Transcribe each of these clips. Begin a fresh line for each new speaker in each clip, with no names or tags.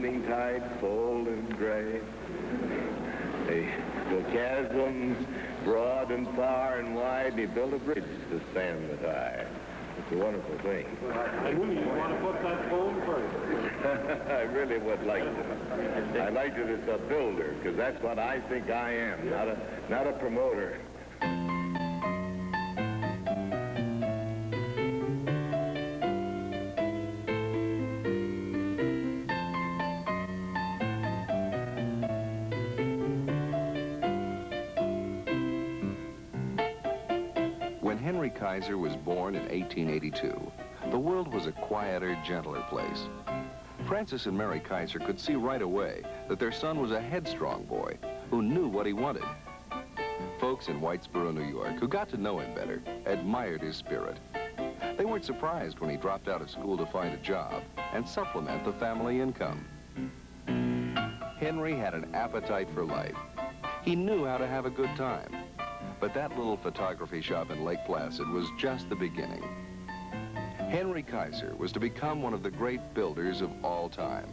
evening tide cold and gray. The chasms broad and far and wide, and he built a bridge to span the tide. It's a wonderful thing.
I knew you want to put that phone first.
I really would like to. I like it as a builder, because that's what I think I am, not a promoter.
When Henry Kaiser was born in 1882, the world was a quieter, gentler place. Francis and Mary Kaiser could see right away that their son was a headstrong boy who knew what he wanted. Folks in Whitesboro, New York, who got to know him better, admired his spirit. They weren't surprised when he dropped out of school to find a job and supplement the family income. Henry had an appetite for life. He knew how to have a good time. But that little photography shop in Lake Placid was just the beginning. Henry Kaiser was to become one of the great builders of all time.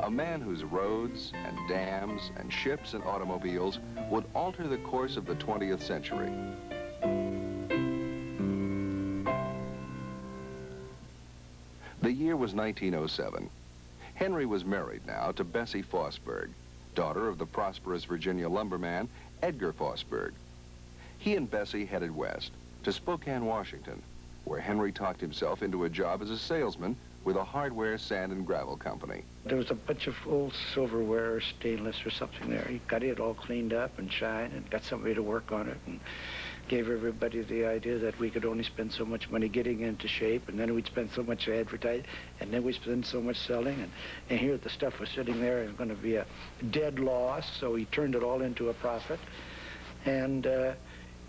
A man whose roads and dams and ships and automobiles would alter the course of the 20th century. The year was 1907. Henry was married now to Bessie Fossberg, daughter of the prosperous Virginia lumberman Edgar Fossberg. He and Bessie headed west to Spokane, Washington, where Henry talked himself into a job as a salesman with a hardware sand and gravel company.
There was a bunch of old silverware or stainless or something there. He got it all cleaned up and shined and got somebody to work on it and gave everybody the idea that we could only spend so much money getting into shape, and then we'd spend so much advertising, and then we'd spend so much selling, and here the stuff was sitting there and going to be a dead loss, so he turned it all into a profit. And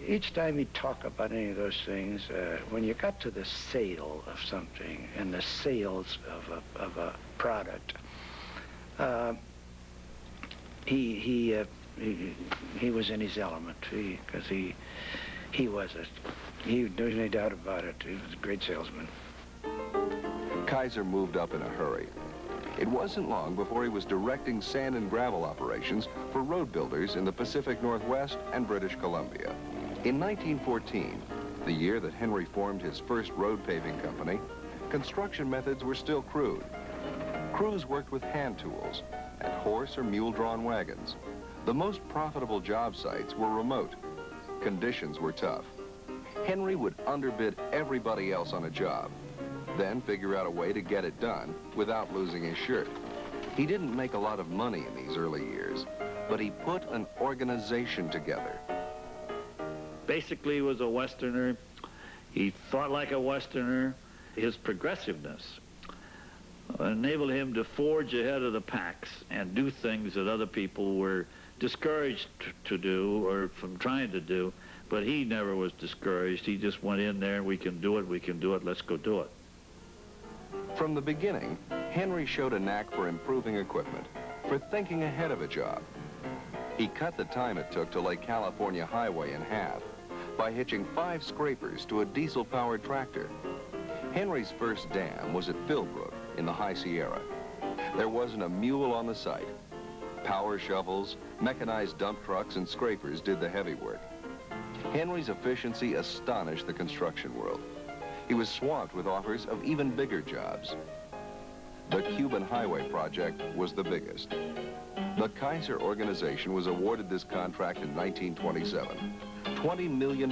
each time he'd talk about any of those things, when you got to the sale of something and the sales of a product, he was in his element, because there's no doubt about it. He was a great salesman.
Kaiser moved up in a hurry. It wasn't long before he was directing sand and gravel operations for road builders in the Pacific Northwest and British Columbia. In 1914, the year that Henry formed his first road paving company, construction methods were still crude. Crews worked with hand tools and horse or mule-drawn wagons. The most profitable job sites were remote. Conditions were tough. Henry would underbid everybody else on a job, then figure out a way to get it done without losing his shirt. He didn't make a lot of money in these early years, but he put an organization together.
Basically, he was a Westerner. He thought like a Westerner. His progressiveness enabled him to forge ahead of the packs and do things that other people were discouraged to do or from trying to do, but he never was discouraged. He just went in there, we can do it, let's go do it.
From the beginning, Henry showed a knack for improving equipment, for thinking ahead of a job. He cut the time it took to lay California Highway in half by hitching 5 scrapers to a diesel-powered tractor. Henry's first dam was at Philbrook in the High Sierra. There wasn't a mule on the site. Power shovels, mechanized dump trucks, and scrapers did the heavy work. Henry's efficiency astonished the construction world. He was swamped with offers of even bigger jobs. The Cuban Highway project was the biggest. The Kaiser organization was awarded this contract in 1927. $20 million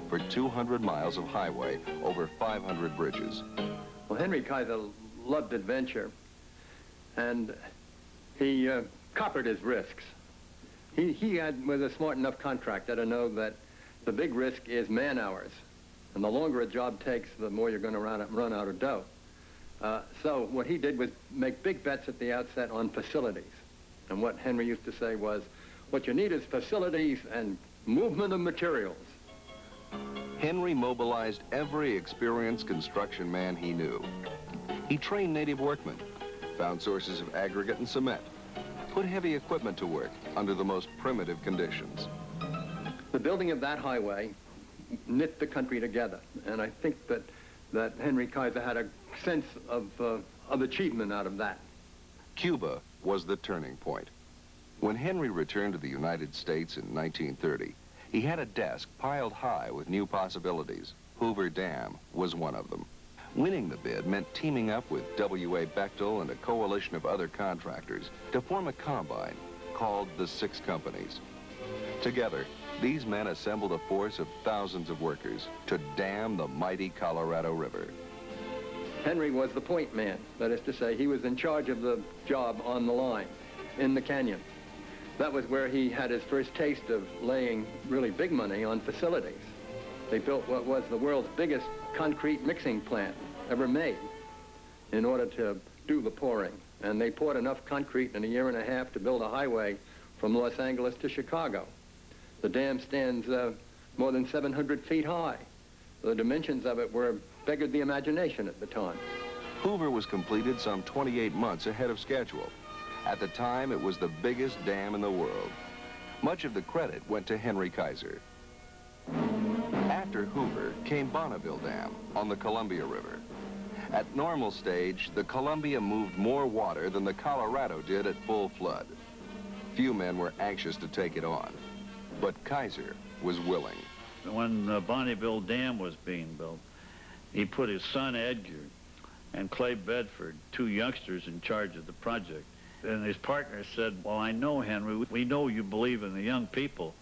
for 200 miles of highway over 500 bridges.
Well, Henry Kaiser loved adventure, and he coppered his risks. He was a smart enough contractor to know that the big risk is man hours, and the longer a job takes, the more you're going to run out of dough. So what he did was make big bets at the outset on facilities. And what Henry used to say was, what you need is facilities and movement of materials.
Henry mobilized every experienced construction man he knew. He trained native workmen, found sources of aggregate and cement, put heavy equipment to work under the most primitive conditions.
The building of that highway knit the country together, and I think that Henry Kaiser had a sense of achievement out of that.
Cuba was the turning point. When Henry returned to the United States in 1930, he had a desk piled high with new possibilities. Hoover Dam was one of them. Winning the bid meant teaming up with W.A. Bechtel and a coalition of other contractors to form a combine called the Six Companies. Together, these men assembled a force of thousands of workers to dam the mighty Colorado River.
Henry was the point man. That is to say, he was in charge of the job on the line in the canyon. That was where he had his first taste of laying really big money on facilities. They built what was the world's biggest concrete mixing plant ever made in order to do the pouring. And they poured enough concrete in a year and a half to build a highway from Los Angeles to Chicago. The dam stands more than 700 feet high. The dimensions of it beggared the imagination at the time.
Hoover was completed some 28 months ahead of schedule. At the time, it was the biggest dam in the world. Much of the credit went to Henry Kaiser. After Hoover came Bonneville Dam on the Columbia River. At normal stage, the Columbia moved more water than the Colorado did at full flood. Few men were anxious to take it on, but Kaiser was willing.
When Bonneville Dam was being built, he put his son Edgar and Clay Bedford, two youngsters, in charge of the project. And his partner said, well, I know, Henry, we know you believe in the young people,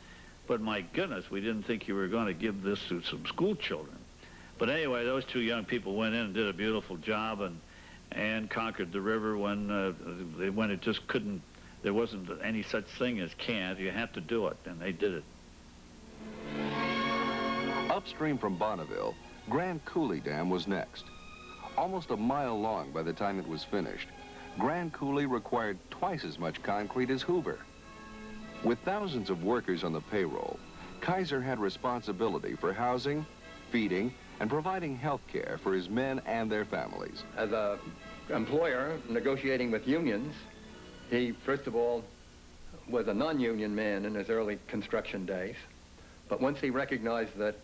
but my goodness, we didn't think you were going to give this to some school children. But anyway, those two young people went in and did a beautiful job and conquered the river when it just couldn't, there wasn't any such thing as can't. You had to do it, and they did it.
Upstream from Bonneville, Grand Coulee Dam was next. Almost a mile long by the time it was finished, Grand Coulee required twice as much concrete as Hoover. With thousands of workers on the payroll, Kaiser had responsibility for housing, feeding, and providing health care for his men and their families.
As an employer negotiating with unions, he, first of all, was a non-union man in his early construction days. But once he recognized that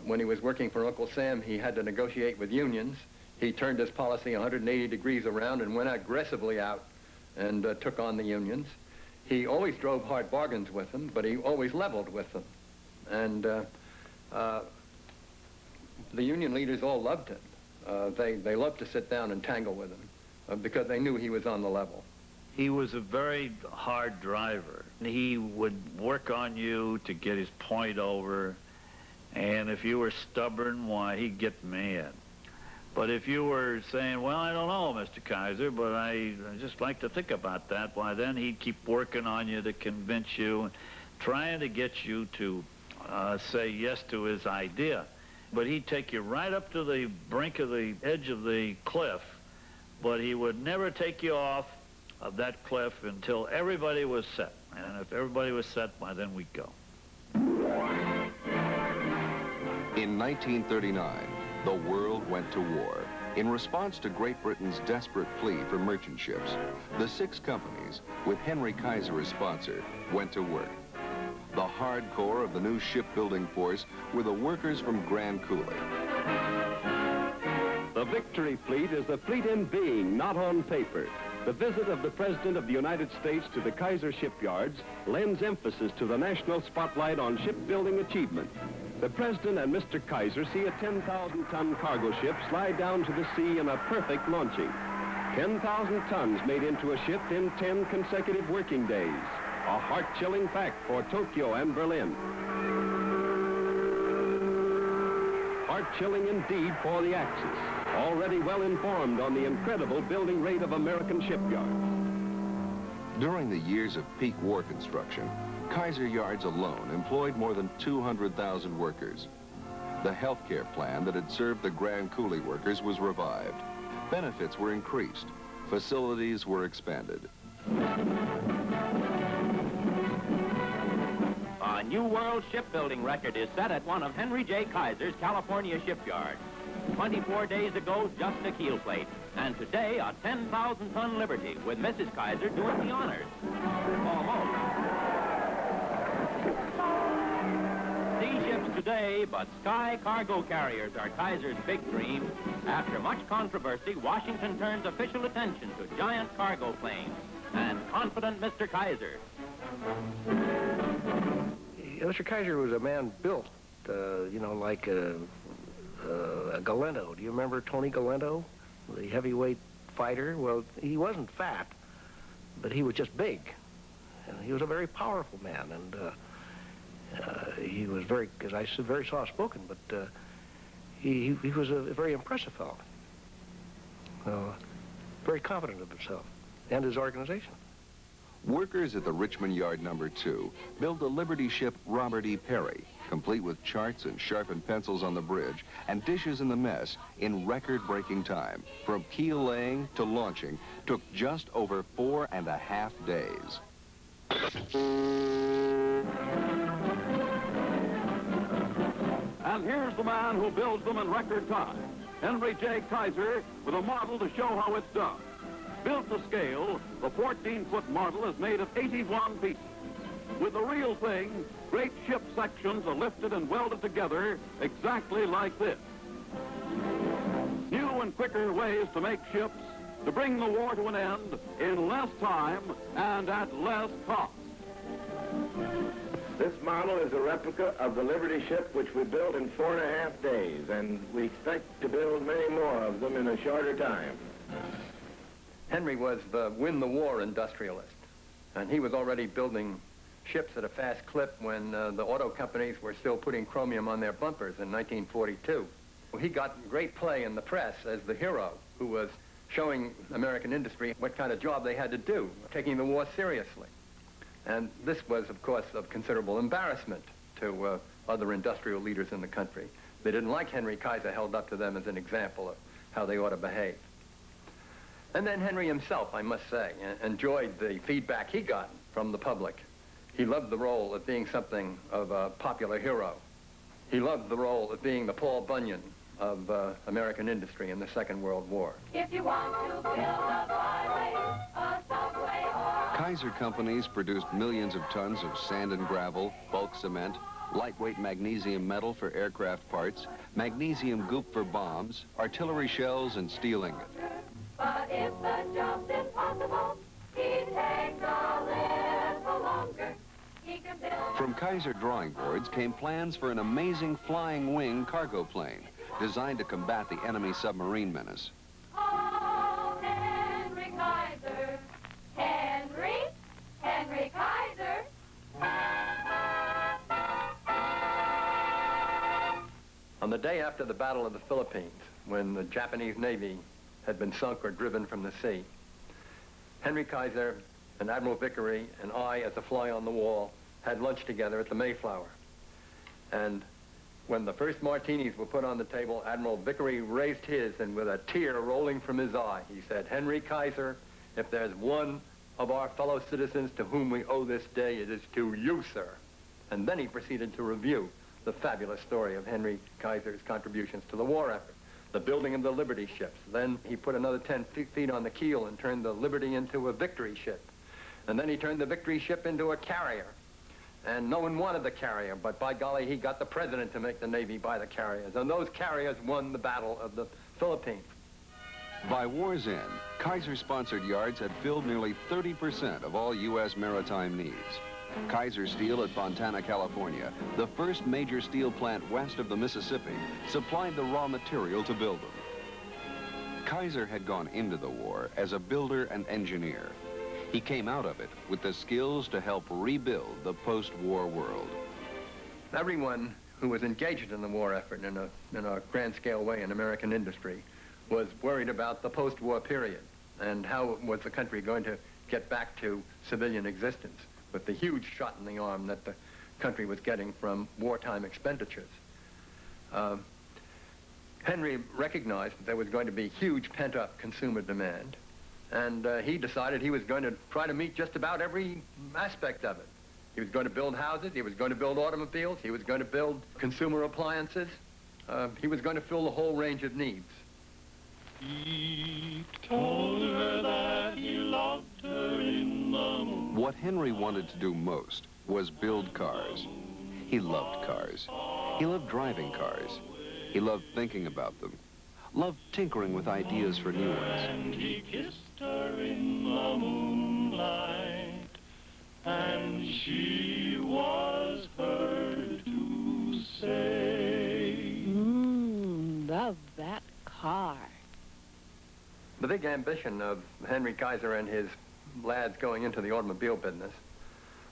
when he was working for Uncle Sam, he had to negotiate with unions, he turned his policy 180 degrees around and went aggressively out and took on the unions. He always drove hard bargains with them, but he always leveled with them. And the union leaders all loved him. They loved to sit down and tangle with him because they knew he was on the level.
He was a very hard driver. He would work on you to get his point over, and if you were stubborn, why, he'd get mad. But if you were saying, well, I don't know, Mr. Kaiser, but I just like to think about that, why, then he'd keep working on you to convince you, trying to get you to say yes to his idea. But he'd take you right up to the brink of the edge of the cliff, but he would never take you off of that cliff until everybody was set. And if everybody was set, why, then we'd go.
In 1939, the world went to war. In response to Great Britain's desperate plea for merchant ships, the Six Companies, with Henry Kaiser as sponsor, went to work. The hardcore of the new shipbuilding force were the workers from Grand Coulee.
The Victory Fleet is the fleet in being, not on paper. The visit of the President of the United States to the Kaiser shipyards lends emphasis to the national spotlight on shipbuilding achievement. The President and Mr. Kaiser see a 10,000-ton cargo ship slide down to the sea in a perfect launching. 10,000 tons made into a ship in 10 consecutive working days. A heart-chilling fact for Tokyo and Berlin. Heart-chilling indeed for the Axis, already well informed on the incredible building rate of American shipyards.
During the years of peak war construction, Kaiser yards alone employed more than 200,000 workers. The health care plan that had served the Grand Coulee workers was revived. Benefits were increased. Facilities were expanded.
A new world shipbuilding record is set at one of Henry J. Kaiser's California shipyards. 24 days ago, just a keel plate. And today, a 10,000-ton Liberty, with Mrs. Kaiser doing the honors. Almost. See ships today, but sky cargo carriers are Kaiser's big dream. After much controversy, Washington turns official attention to giant cargo planes and confident Mr. Kaiser.
Mr. Kaiser was a man built, like a Galento. Do you remember Tony Galento, the heavyweight fighter? Well, he wasn't fat, but he was just big. And he was a very powerful man, and he was very, as I said, very soft-spoken, but he was a very impressive fellow. Very confident of himself and his organization.
Workers at the Richmond Yard No. 2 built the Liberty ship Robert E. Perry, complete with charts and sharpened pencils on the bridge and dishes in the mess in record-breaking time. From keel laying to launching took just over 4.5 days.
And here's the man who builds them in record time, Henry J. Kaiser, with a model to show how it's done. Built to scale, the 14-foot model is made of 81 pieces. With the real thing, great ship sections are lifted and welded together exactly like this. New and quicker ways to make ships, to bring the war to an end in less time and at less cost.
This model is a replica of the Liberty ship, which we built in 4.5 days, and we expect to build many more of them in a shorter time.
Henry was the win-the-war industrialist, and he was already building ships at a fast clip when the auto companies were still putting chromium on their bumpers in 1942. He got great play in the press as the hero who was showing American industry what kind of job they had to do, taking the war seriously. And this was, of course, of considerable embarrassment to other industrial leaders in the country. They didn't like Henry Kaiser held up to them as an example of how they ought to behave. And then Henry himself, I must say, enjoyed the feedback he got from the public. He loved the role of being something of a popular hero. He loved the role of being the Paul Bunyan of American industry in the Second World War.
If you want to build a byway, a subway, or...
Kaiser companies produced millions of tons of sand and gravel, bulk cement, lightweight magnesium metal for aircraft parts, magnesium goop for bombs, artillery shells, and steel ingot.
But if the job's impossible, he takes a little longer. He can build...
From Kaiser drawing boards came plans for an amazing flying wing cargo plane designed to combat the enemy submarine menace.
Oh, Henry Kaiser. Henry Kaiser.
On the day after the Battle of the Philippines, when the Japanese Navy had been sunk or driven from the sea, Henry Kaiser and Admiral Vickery and I, as a fly on the wall, had lunch together at the Mayflower. And when the first martinis were put on the table, Admiral Vickery raised his, and with a tear rolling from his eye, he said, "Henry Kaiser, if there's one of our fellow citizens to whom we owe this day, it is to you, sir." And then he proceeded to review the fabulous story of Henry Kaiser's contributions to the war effort. The building of the Liberty ships. Then he put another 10 feet on the keel and turned the Liberty into a Victory ship. And then he turned the Victory ship into a carrier. And no one wanted the carrier, but by golly, he got the president to make the Navy buy the carriers. And those carriers won the Battle of the Philippines.
By war's end, Kaiser-sponsored yards had filled nearly 30% of all U.S. maritime needs. Kaiser Steel at Fontana, California, the first major steel plant west of the Mississippi, supplied the raw material to build them. Kaiser had gone into the war as a builder and engineer. He came out of it with the skills to help rebuild the post-war world.
Everyone who was engaged in the war effort in a grand-scale way in American industry was worried about the post-war period and how was the country going to get back to civilian existence with the huge shot in the arm that the country was getting from wartime expenditures. Henry recognized that there was going to be huge pent-up consumer demand, and he decided he was going to try to meet just about every aspect of it. He was going to build houses, he was going to build automobiles, he was going to build consumer appliances. He was going to fill the whole range of needs.
He told her that he loved her in the moon.
What Henry wanted to do most was build cars. He loved cars. He loved driving cars. He loved thinking about them. Loved tinkering with ideas for new ones.
And he kissed her in the moonlight, and she was heard to say,
love that car.
The big ambition of Henry Kaiser and his lads going into the automobile business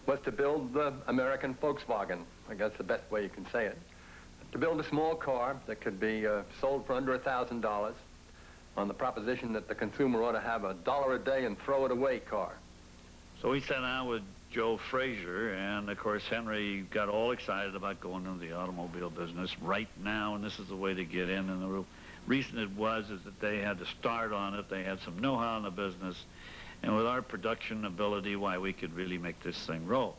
was to build the American Volkswagen. I guess the best way you can say it. To build a small car that could be sold for under $1,000 on the proposition that the consumer ought to have a $1 a day and throw it away car.
So we sat down with Joe Fraser, and of course Henry got all excited about going into the automobile business right now, and this is the way to get in. And the reason it was is that they had to start on it. They had some know-how in the business, and with our production ability, why, we could really make this thing roll.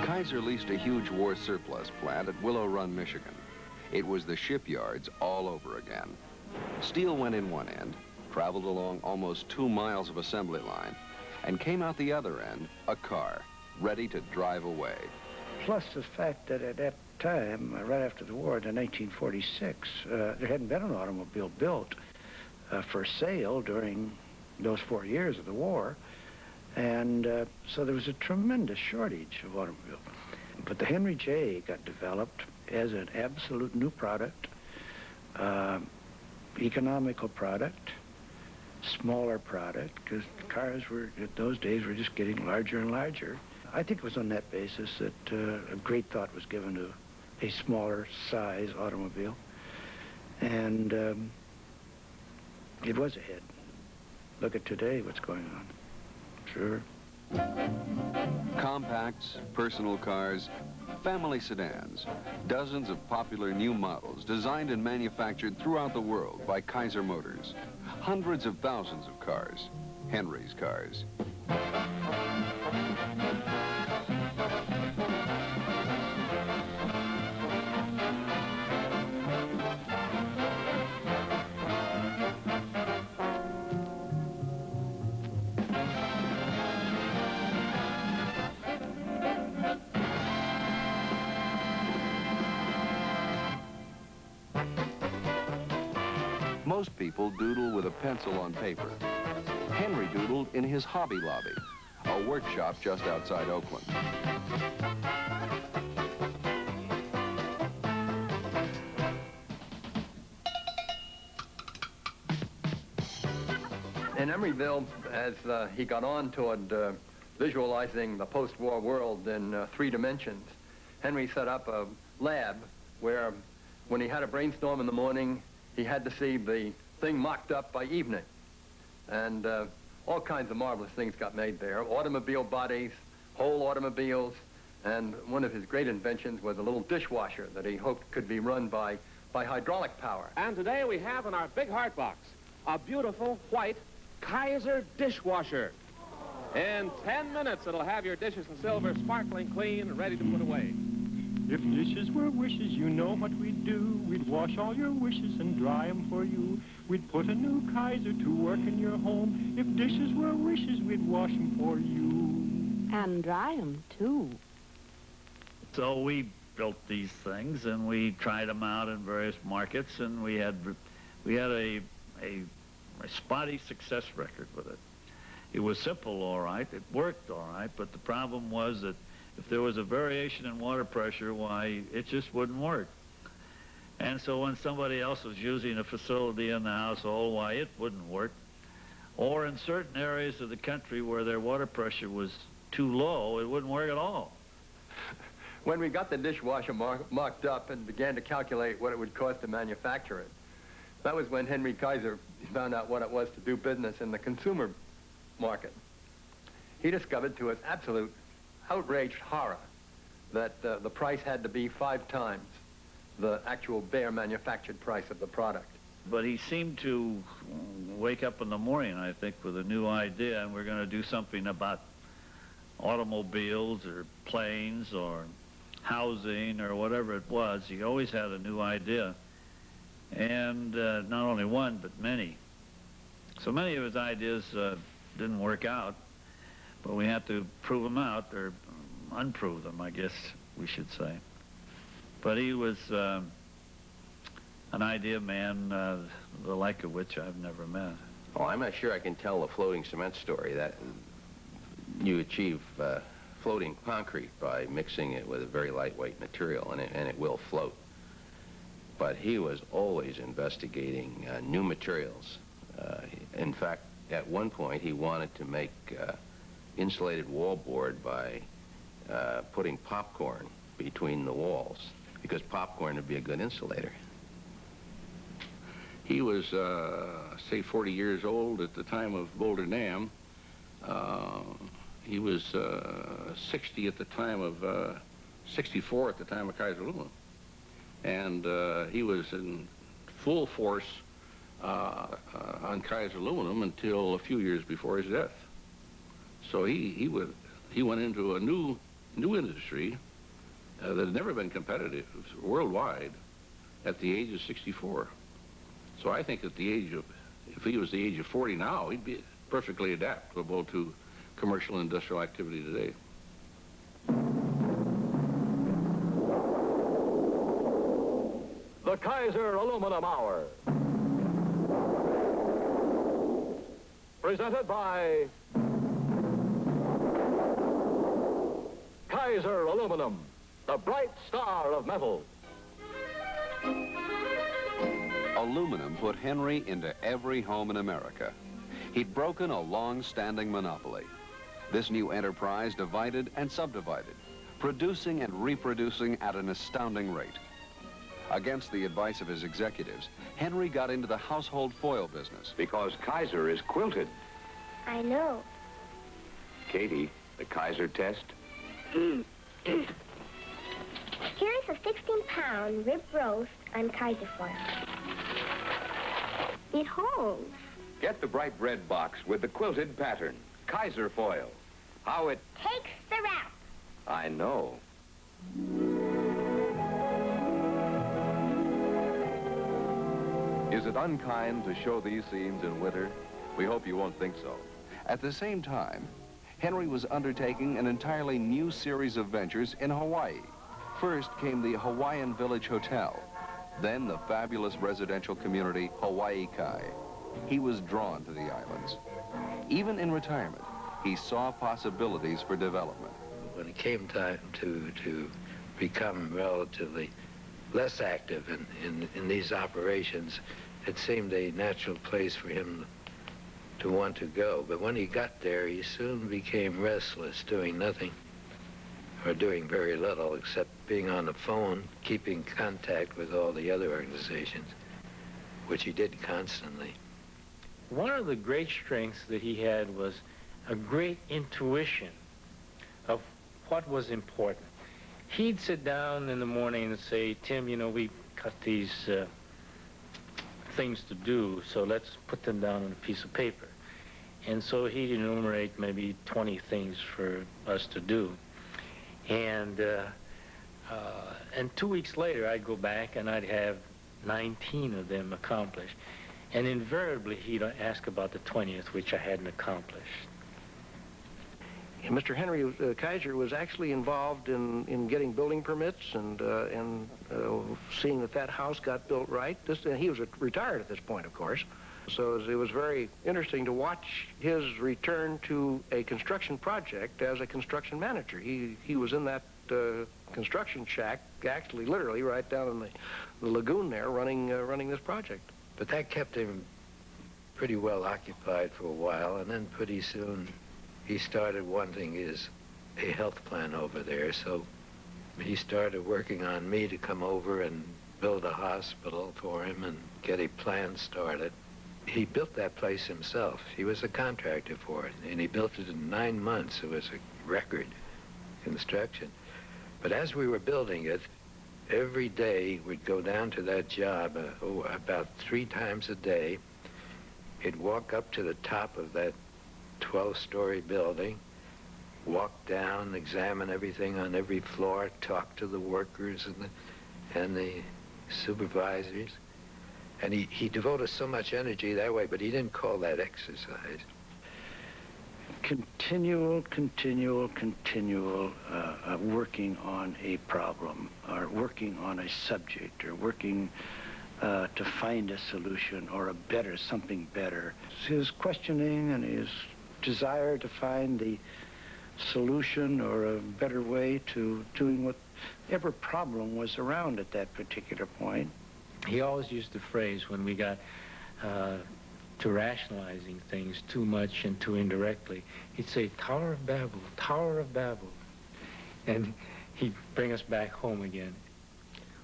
Kaiser leased a huge war surplus plant at Willow Run, Michigan. It was the shipyards all over again. Steel went in one end, traveled along almost 2 miles of assembly line, and came out the other end, a car, ready to drive away.
Plus the fact that at that time, right after the war, in 1946, there hadn't been an automobile built for sale during those 4 years of the war. And so there was a tremendous shortage of automobiles. But the Henry J got developed as an absolute new product, economical product, smaller product, because cars were, at those days, were just getting larger and larger. I think it was on that basis that a great thought was given to a smaller size automobile. And it was a hit. Look at today, what's going on. Sure.
Compacts, personal cars, family sedans, dozens of popular new models designed and manufactured throughout the world by Kaiser Motors. Hundreds of thousands of cars, Henry's cars. Most people doodle with a pencil on paper. Henry doodled in his hobby lobby, a workshop just outside Oakland.
In Emeryville, as he got on toward visualizing the post-war world in 3 dimensions, Henry set up a lab where, when he had a brainstorm in the morning, he had to see the thing mocked up by evening. And all kinds of marvelous things got made there. Automobile bodies, whole automobiles, and one of his great inventions was a little dishwasher that he hoped could be run by hydraulic power.
And today we have in our big heart box a beautiful white Kaiser dishwasher. In 10 minutes, it'll have your dishes and silver sparkling clean and ready to put away.
If dishes were wishes, you know what we'd do. We'd wash all your wishes and dry them for you. We'd put a new Kaiser to work in your home. If dishes were wishes, we'd wash them for you.
And dry them, too.
So we built these things, and we tried them out in various markets, and we had a spotty success record with it. It was simple, all right. It worked, all right. But the problem was that if there was a variation in water pressure, why, it just wouldn't work. And so when somebody else was using a facility in the household, why, it wouldn't work. Or in certain areas of the country where their water pressure was too low, it wouldn't work at all.
When we got the dishwasher marked up and began to calculate what it would cost to manufacture it, that was when Henry Kaiser found out what it was to do business in the consumer market. He discovered, to his absolute outraged horror, that the price had to be 5 times the actual bare manufactured price of the product.
But he seemed to wake up in the morning, I think, with a new idea, and we're going to do something about automobiles or planes or housing or whatever it was. He always had a new idea, and not only one, but many. So many of his ideas didn't work out, but we had to prove them out. They're unprove them, I guess we should say. But he was an idea man, the like of which I've never met.
Oh, I'm not sure I can tell the floating cement story. That you achieve floating concrete by mixing it with a very lightweight material, and it will float. But he was always investigating new materials. In fact, at one point, he wanted to make insulated wallboard by putting popcorn between the walls, because popcorn would be a good insulator.
He was, say, 40 years old at the time of Boulder Dam. He was 60 at the time of, 64 at the time of Kaiser Aluminum. And he was in full force on Kaiser Aluminum until a few years before his death. So he went into a new industry that had never been competitive worldwide at the age of 64. So I think at the age of, if he was the age of 40 now, he'd be perfectly adaptable to commercial and industrial activity today.
The Kaiser Aluminum Hour. Presented by Kaiser Aluminum, the bright star of metal.
Aluminum put Henry into every home in America. He'd broken a long-standing monopoly. This new enterprise divided and subdivided, producing and reproducing at an astounding rate. Against the advice of his executives, Henry got into the household foil business.
Because Kaiser is quilted.
I know.
Katie, the Kaiser test?
Here is a 16-pound rib roast on Kaiser foil. It holds.
Get the bright red box with the quilted pattern. Kaiser foil. How it
Takes the rap.
I know.
Is it unkind to show these scenes in winter? We hope you won't think so. At the same time, Henry was undertaking an entirely new series of ventures in Hawaii. First came the Hawaiian Village Hotel, then the fabulous residential community Hawaii Kai. He was drawn to the islands. Even in retirement, he saw possibilities for development.
When it came time to become relatively less active in these operations, it seemed a natural place for him to want to go. But when he got there, he soon became restless, doing nothing, or doing very little, except being on the phone, keeping contact with all the other organizations, which he did constantly.
One of the great strengths that he had was a great intuition of what was important. He'd sit down in the morning and say, Tim, you know, we got these things to do, so let's put them down on a piece of paper. And so he'd enumerate maybe 20 things for us to do. And 2 weeks later, I'd go back and I'd have 19 of them accomplished. And invariably, he'd ask about the 20th, which I hadn't accomplished.
And Mr. Henry Kaiser was actually involved in getting building permits and seeing that house got built right. He was retired at this point, of course. So it was very interesting to watch his return to a construction project as a construction manager. He was in that construction shack, actually, literally, right down in the lagoon there, running this project.
But that kept him pretty well occupied for a while, and then pretty soon he started wanting a health plan over there, so he started working on me to come over and build a hospital for him and get a plan started. He built that place himself. He was a contractor for it, and he built it in 9 months. It was a record construction. But as we were building it, every day we'd go down to that job about 3 times a day. He'd walk up to the top of that 12-story building, walk down, examine everything on every floor, talk to the workers and the supervisors. And he devoted so much energy that way, but he didn't call that exercise. Continual working on a problem, or working on a subject, or working to find a solution or something better. His questioning and his desire to find the solution or a better way to doing whatever problem was around at that particular point.
He always used the phrase when we got to rationalizing things too much and too indirectly, he'd say, Tower of Babel, Tower of Babel. And he'd bring us back home again.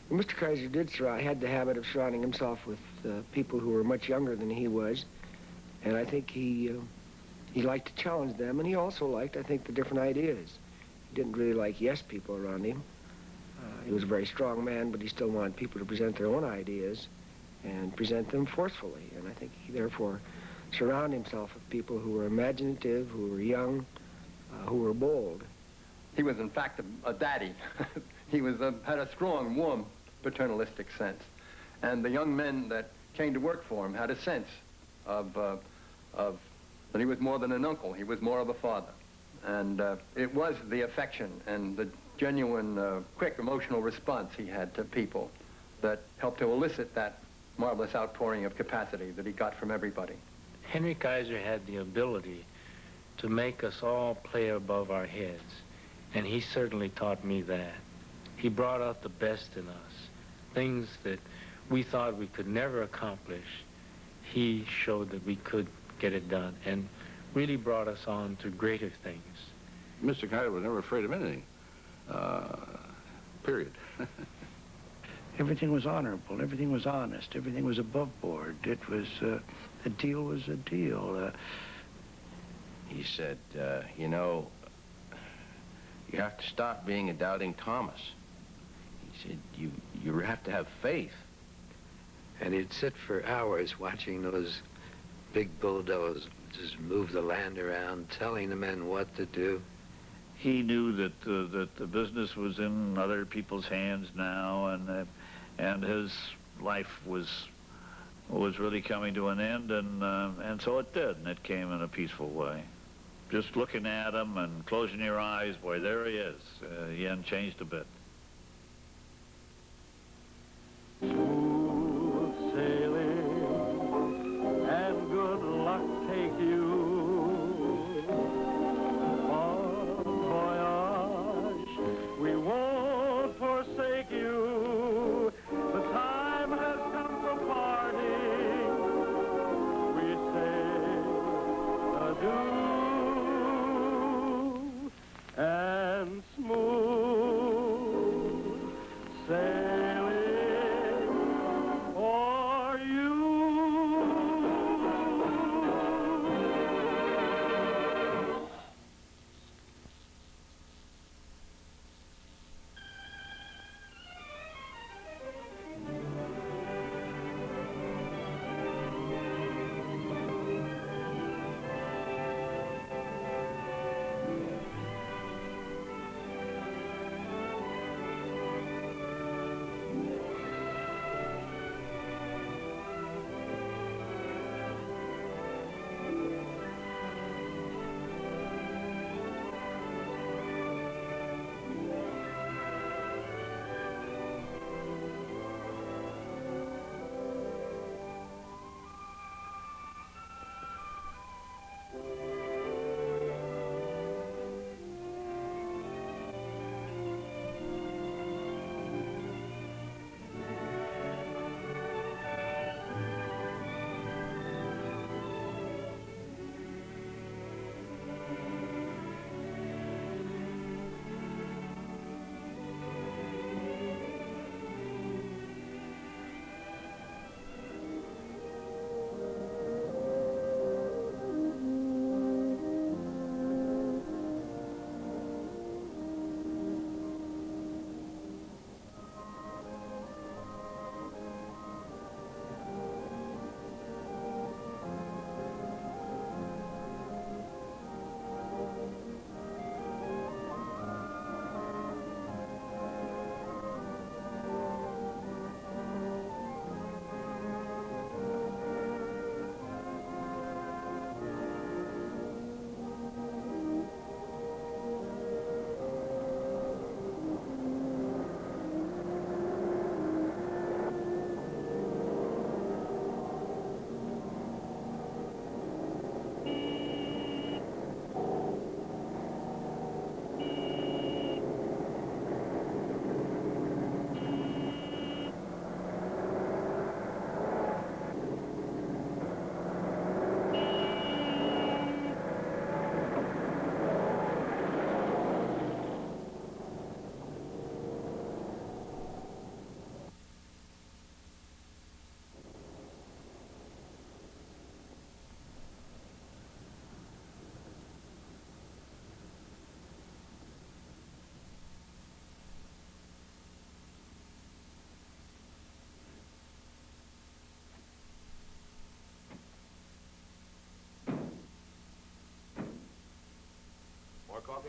Well, Mr. Kaiser had the habit of surrounding himself with people who were much younger than he was. And I think he liked to challenge them, and he also liked, I think, the different ideas. He didn't really like yes people around him. He was a very strong man, but he still wanted people to present their own ideas and present them forcefully. And I think he therefore surrounded himself with people who were imaginative, who were young, who were bold.
He was, in fact, a daddy. He had a strong, warm, paternalistic sense. And the young men that came to work for him had a sense of that he was more than an uncle. He was more of a father. And it was the affection and the genuine, quick emotional response he had to people that helped to elicit that marvelous outpouring of capacity that he got from everybody.
Henry Kaiser had the ability to make us all play above our heads, and he certainly taught me that. He brought out the best in us, things that we thought we could never accomplish. He showed that we could get it done, and really brought us on to greater things.
Mr. Kaiser was never afraid of anything, period.
Everything was honorable, everything was honest, everything was above board. It was, a deal was a deal.
He said, you know, you have to stop being a doubting Thomas. He said, you have to have faith.
And he'd sit for hours watching those big bulldozers just move the land around, telling the men what to do.
He knew that the business was in other people's hands now, and his life was really coming to an end, and so it did, and it came in a peaceful way. Just looking at him and closing your eyes, boy, there he is. He hadn't changed a bit.
Smooth sailing and good luck take you. Bon voyage, we won't forsake you. The time has come for parting. We say adieu. And smooth sailing for you.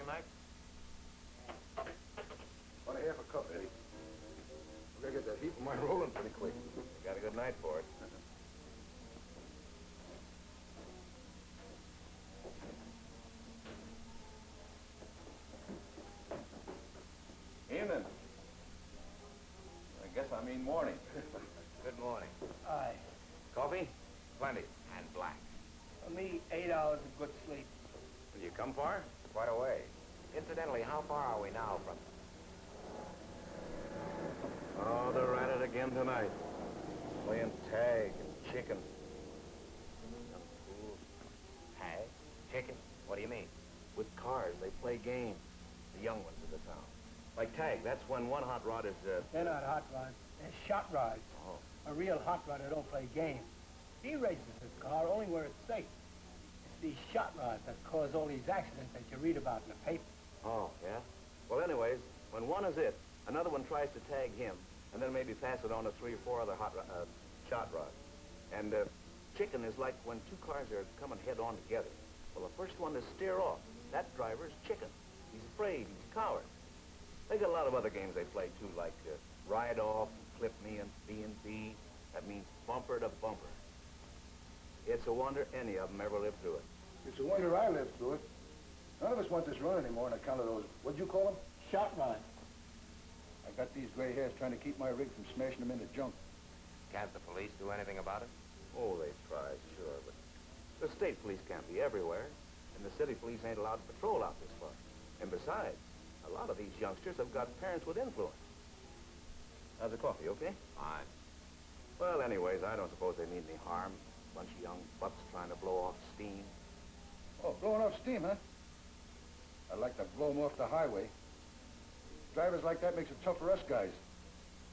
tonight?
About a half a cup, Eddie. We're gonna get that heap of mine rolling pretty quick.
You got a good night for it.
Evening. I guess I mean morning.
Good morning.
Aye.
Coffee? Plenty. And black.
For me, 8 hours of good sleep.
Did you come far? Quite a way. Incidentally, how far are we now from...
Oh, they're at it again tonight. Playing tag and chicken.
Young fools. Tag? Chicken? What do you mean?
With cars, they play games. The young ones of the town. Like tag, that's when one hot rod is,
They're not hot rods. They're shot rods.
Oh.
A real hot rodder don't play games. He races his car only where it's safe. It's these shot rods that cause all these accidents that you read about in the paper.
Oh, yeah? Well, anyways, when one is it, another one tries to tag him, and then maybe pass it on to 3 or 4 other shot rods. And chicken is like when two cars are coming head-on together. Well, the first one to steer off, that driver's chicken. He's afraid, he's a coward. They got a lot of other games they play, too, like Ride Off, Clip Me, and B&B. That means bumper to bumper. It's a wonder any of them ever lived through it. It's a wonder I lived through it. None of us want this run anymore on account of those, what'd you call them?
Shot rods.
I got these gray hairs trying to keep my rig from smashing them into junk.
Can't the police do anything about it?
Oh, they try, sure, but the state police can't be everywhere, and the city police ain't allowed to patrol out this far. And besides, a lot of these youngsters have got parents with influence. How's the coffee, okay?
Fine.
Well, anyways, I don't suppose they mean any harm. Bunch of young bucks trying to blow off steam. Oh, blowing off steam, huh? I'd like to blow them off the highway. Drivers like that makes it tough for us guys.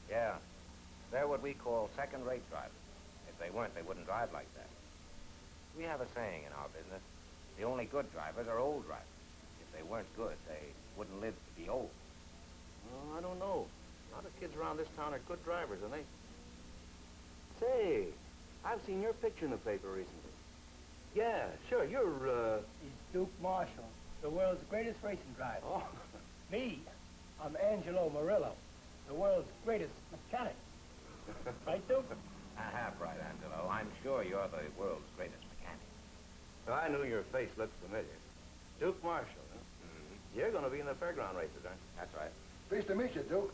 Yeah. They're what we call second-rate drivers. If they weren't, they wouldn't drive like that. We have a saying in our business, the only good drivers are old drivers. If they weren't good, they wouldn't live to be old.
Oh, I don't know. A lot of kids around this town are good drivers, and they... Say, I've seen your picture in the paper recently. Yeah, sure, you're,
He's Duke Marshall, the world's greatest racing driver.
Oh.
Me, I'm Angelo Murillo, the world's greatest mechanic. Right, Duke?
Half right, Angelo. I'm sure you're the world's greatest mechanic.
I knew your face looked familiar. Duke Marshall, huh? Mm-hmm. You're going to be in the fairground races, aren't you?
That's right.
Pleased to meet you, Duke.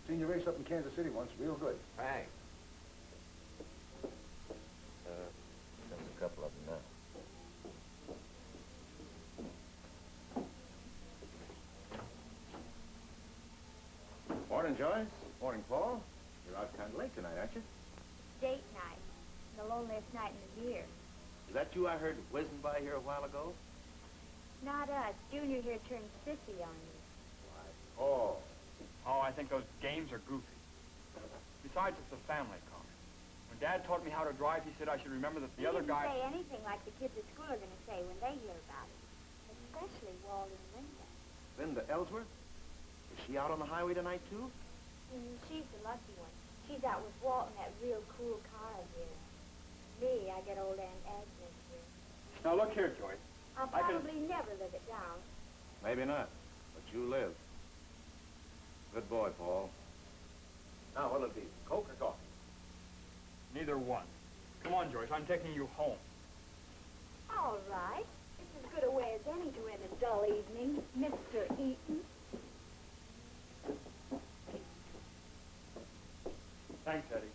Seen you race up in Kansas City once. Real good.
Thanks.
There's a couple of them now. Morning, Joyce. Morning, Paul. You're out kind of late tonight, aren't you?
Date night. The loneliest night in the year.
Is that you I heard whizzing by here a while ago?
Not us. Junior here turned sissy on you.
Oh.
Oh, I think those games are goofy. Besides, it's a family car. When Dad taught me how to drive, he said I should remember that the other guy...
He didn't say anything like the kids at school are going to say when they hear about it. Especially Walden Linda.
Linda Ellsworth? Is she out on the highway tonight, too?
She's the lucky one. She's out with Walt in that real cool car of his. Me, I get old Aunt Agnes here.
Now, look here, Joyce.
I'll probably never live it down.
Maybe not, but you live. Good boy, Paul. Now, what'll it be, Coke or coffee?
Neither one. Come on, Joyce. I'm taking you home.
All right. It's as good a way as any to end a dull evening, Mr. Eaton.
Thanks, Eddie.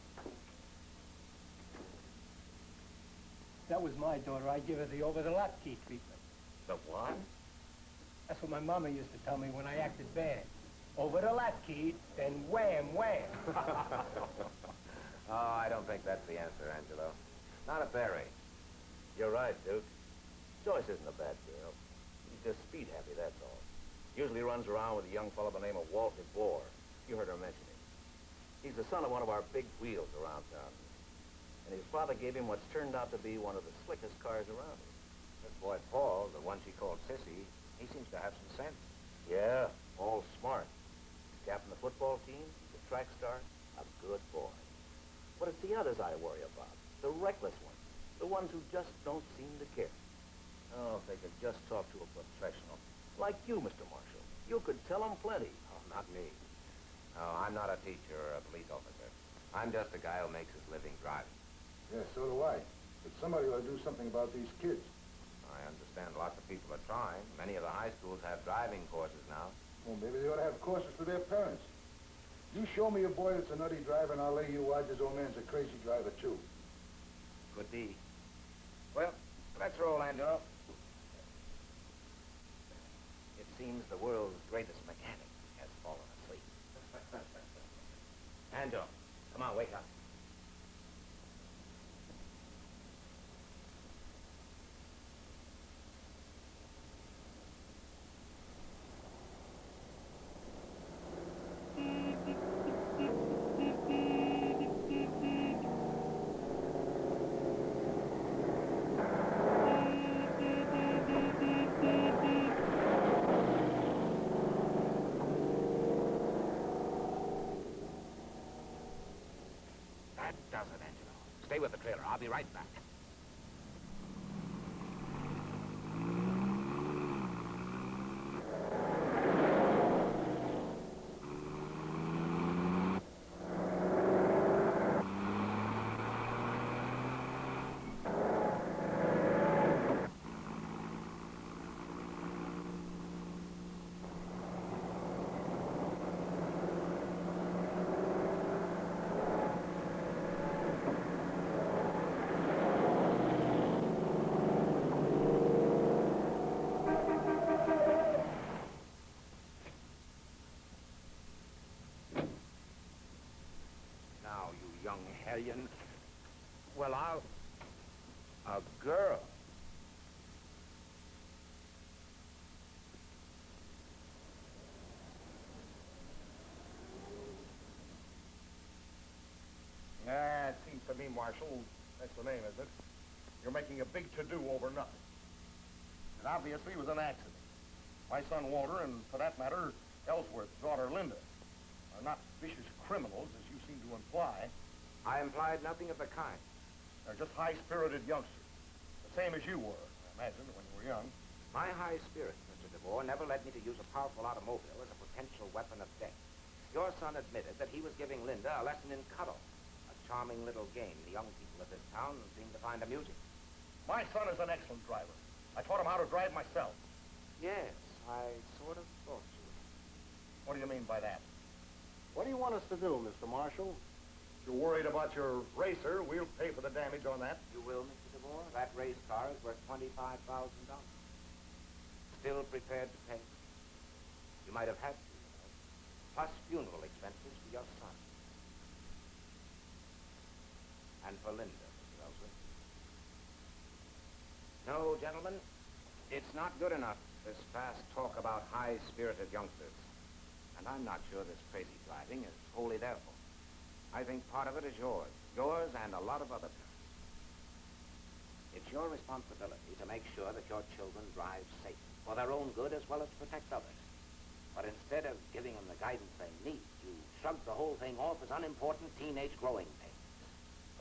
That was my daughter. I give her the over-the-lot key treatment.
The what?
That's what my mama used to tell me when I acted bad. Over the latchkey, then wham, wham.
Oh, I don't think that's the answer, Angelo. Not at their age.
You're right, Duke. Joyce isn't a bad girl. She's just speed happy, that's all. Usually runs around with a young fellow by the name of Walt DeBoer. You heard her mention him. He's the son of one of our big wheels around town. And his father gave him what's turned out to be one of the slickest cars around.
This boy Paul, the one she called Sissy, he seems to have some sense.
Yeah, all smart. Captain the football team, the track star, a good boy. But it's the others I worry about. The reckless ones. The ones who just don't seem to care. Oh, if they could just talk to a professional.
Like you, Mr. Marshall. You could tell them plenty.
Oh, not me. No, I'm not a teacher or a police officer. I'm just a guy who makes his living driving.
Yes, so do I. But somebody ought to do something about these kids.
I understand lots of people are trying. Many of the high schools have driving courses now.
Well, maybe they ought to have courses for their parents. You show me a boy that's a nutty driver, and I'll lay you odds his old man's a crazy driver, too.
Could be. Well, let's roll, Angelo. It seems the world's greatest mechanic has fallen asleep. Angelo, come on, wake up. That does it, Angelo. Stay with the trailer. I'll be right back. Now, you young hellion. Well, a girl.
Yeah, it seems to me, Marshal, that's the name, isn't it? You're making a big to-do over nothing. It obviously was an accident. My son Walter, and for that matter, Ellsworth's daughter Linda, are not vicious criminals, as you seem to imply.
I implied nothing of the kind.
They're just high-spirited youngsters, the same as you were, I imagine, when you were young.
My high spirit, Mr. DeVore, never led me to use a powerful automobile as a potential weapon of death. Your son admitted that he was giving Linda a lesson in cuddle, a charming little game the young people of this town seem to find amusing.
My son is an excellent driver. I taught him how to drive myself.
Yes, I sort of thought you.
What do you mean by that?
What do you want us to do, Mr. Marshal?
You're worried about your racer. We'll pay for the damage on that.
You will, Mr. DeVore? That race car is worth $25,000. Still prepared to pay? You might have had to, plus funeral expenses for your son. And for Linda, Mr. Ellsworth. No, gentlemen, it's not good enough, this fast talk about high-spirited youngsters. And I'm not sure this crazy driving is wholly their fault. I think part of it is yours and a lot of other parents. It's your responsibility to make sure that your children drive safe, for their own good as well as to protect others. But instead of giving them the guidance they need, you shrug the whole thing off as unimportant teenage growing pains.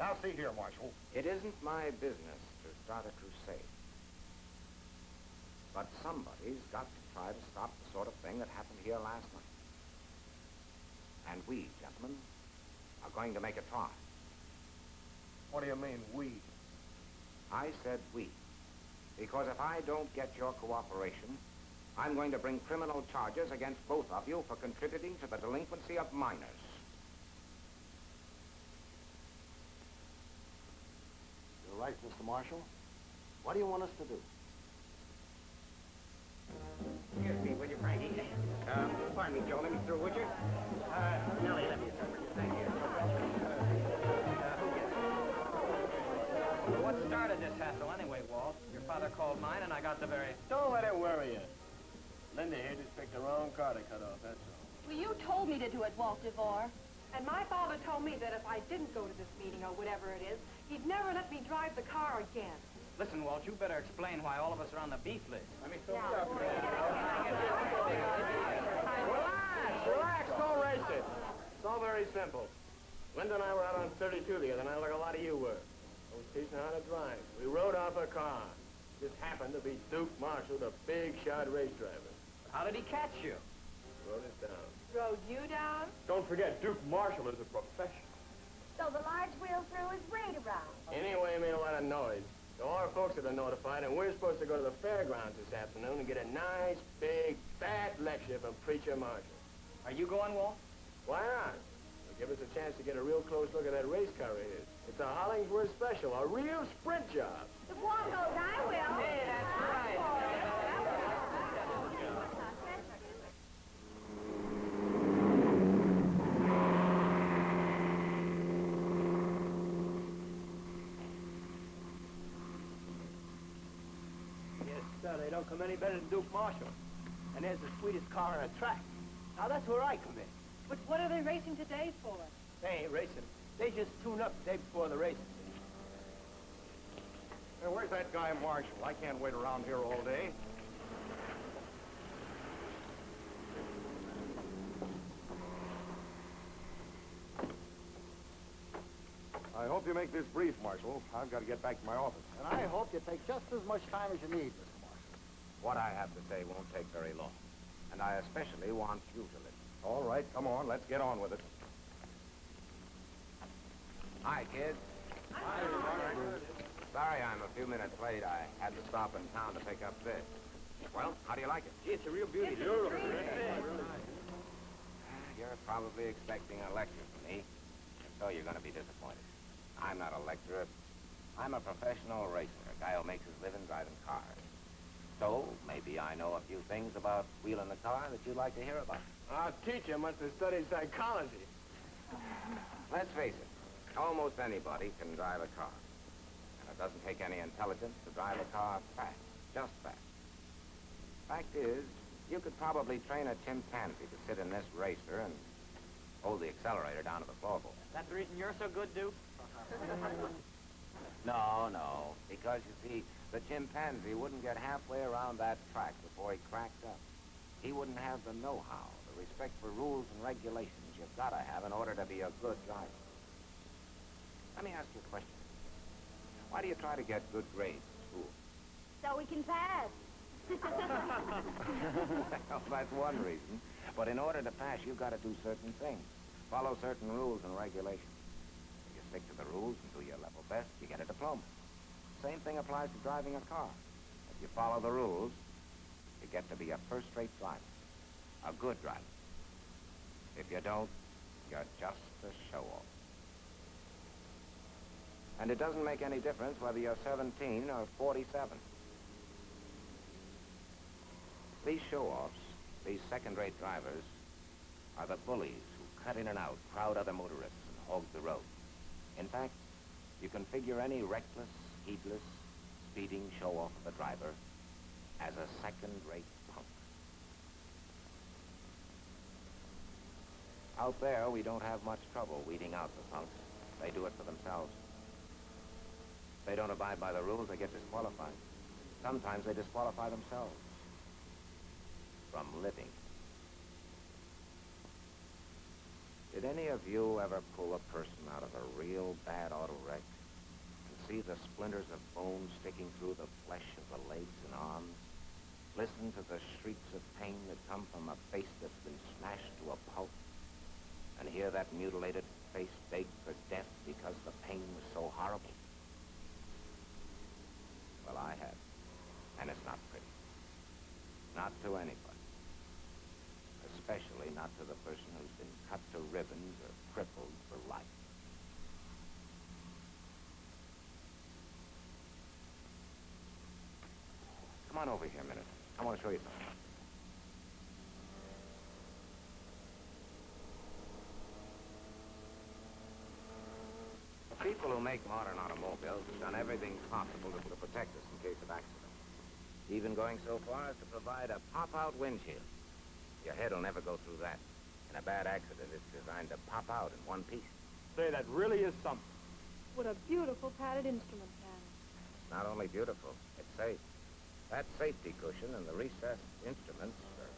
Now, see here, Marshal.
It isn't my business to start a crusade. But somebody's got to try to stop the sort of thing that happened here last night. And we, gentlemen, are going to make a try.
What do you mean, we?
I said we. Because if I don't get your cooperation, I'm going to bring criminal charges against both of you for contributing to the delinquency of minors.
You're right, Mr. Marshal. What do you want us to do?
Excuse me, will you, Frankie? Pardon me, Joe. Let me through, would you? Nellie, let me through. Thank you.
What started this hassle anyway, Walt? Your father called mine, and I got the very...
Don't let it worry you. Linda here just picked the wrong car to cut off, that's all.
Well, you told me to do it, Walt DeVore.
And my father told me that if I didn't go to this meeting or whatever it is, he'd never let me drive the car again.
Listen, Walt, you better explain why all of us are on the beef list.
Let me fill it up. Relax, don't race it. It's all very simple. Linda and I were out on 32 the other night like a lot of you were. I was teaching her how to drive. We rode off a car. Just happened to be Duke Marshall, the big shot race driver.
How did he catch you?
Wrote it down.
Rode you down?
Don't forget, Duke Marshall is a professional.
So the large wheel threw his weight around.
Anyway, it made a lot of noise. So our folks have been notified, and we're supposed to go to the fairgrounds this afternoon and get a nice, big, fat lecture from Preacher Marshall.
Are you going, Walt?
Why not? It'll give us a chance to get a real close look at that race car of his. It's a Hollingsworth special, a real sprint job.
If Walt goes, I will.
Hey, that's right.
They don't come any better than Duke Marshall. And there's the sweetest car on the track. Now, that's where I come in.
But what are they racing today for?
They ain't racing. They just tune up the day before the race.
Hey, where's that guy Marshall? I can't wait around here all day. I hope you make this brief, Marshal. I've got to get back to my office.
And I hope you take just as much time as you need, Mr. Marshall.
What I have to say won't take very long. And I especially want you to listen.
All right, come on. Let's get on with it.
Hi, kids.
Hi.
Sorry I'm a few minutes late. I had to stop in town to pick up this. Well, how do you like it?
Gee, it's a real beauty.
You're probably expecting a lecture from me, so you're going to be disappointed. I'm not a lecturer. I'm a professional racer, a guy who makes his living driving cars. So, maybe I know a few things about wheeling the car that you'd like to hear about.
Our teacher must have studied psychology.
Let's face it, almost anybody can drive a car. And it doesn't take any intelligence to drive a car fast, just fast. Fact is, you could probably train a chimpanzee to sit in this racer and hold the accelerator down to the floorboard.
That's the reason you're so good, Duke?
No, because you see, the chimpanzee wouldn't get halfway around that track before he cracked up. He wouldn't have the know-how, the respect for rules and regulations you've got to have in order to be a good driver. Let me ask you a question. Why do you try to get good grades in school?
So we can pass.
Well, that's one reason. But in order to pass, you've got to do certain things. Follow certain rules and regulations. If you stick to the rules and do your level best, you get a diploma. Same thing applies to driving a car. If you follow the rules, you get to be a first-rate driver. A good driver. If you don't, you're just a show-off. And it doesn't make any difference whether you're 17 or 47. These show-offs, these second-rate drivers, are the bullies who cut in and out, crowd other motorists, and hog the road. In fact, you can figure any reckless, heedless, speeding show-off of a driver as a second-rate punk. Out there, we don't have much trouble weeding out the punks. They do it for themselves. If they don't abide by the rules, they get disqualified. Sometimes they disqualify themselves from living. Did any of you ever pull a person out of a real bad auto wreck and see the splinters of bone sticking through the flesh of the legs and arms? Listen to the shrieks of pain that come from a face that's been smashed to a pulp? And hear that mutilated face beg for death because the pain was so horrible? Well, I have. And it's not pretty. Not to anybody. Especially not to the person who's been cut to ribbons or crippled for life. Come on over here a minute. I want to show you something. The people who make modern automobiles have done everything possible to protect us in case of accident. Even going so far as to provide a pop-out windshield. Your head will never go through that. In a bad accident, it's designed to pop out in one piece.
Say, that really is something.
What a beautiful padded instrument panel.
It's not only beautiful, it's safe. That safety cushion and the recessed instruments are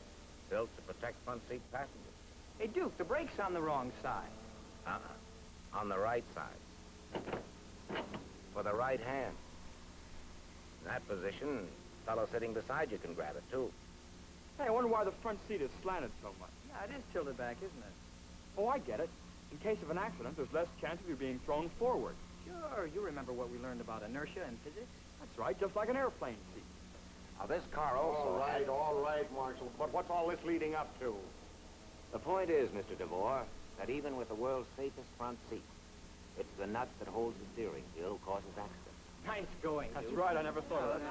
built to protect front seat passengers.
Hey, Duke, the brake's on the wrong side.
On the right side. For the right hand. In that position, the fellow sitting beside you can grab it, too.
Hey, I wonder why the front seat is slanted so much.
Yeah, it is tilted back, isn't it?
Oh, I get it. In case of an accident, there's less chance of you being thrown forward.
Sure, you remember what we learned about inertia in physics?
That's right, just like an airplane seat.
Now, this car also...
All right, Marshal. But what's all this leading up to?
The point is, Mr. DeVore, that even with the world's safest front seat, it's the nut that holds the steering wheel causes accidents.
Nice going,
That's
Duke.
right, I never thought of that.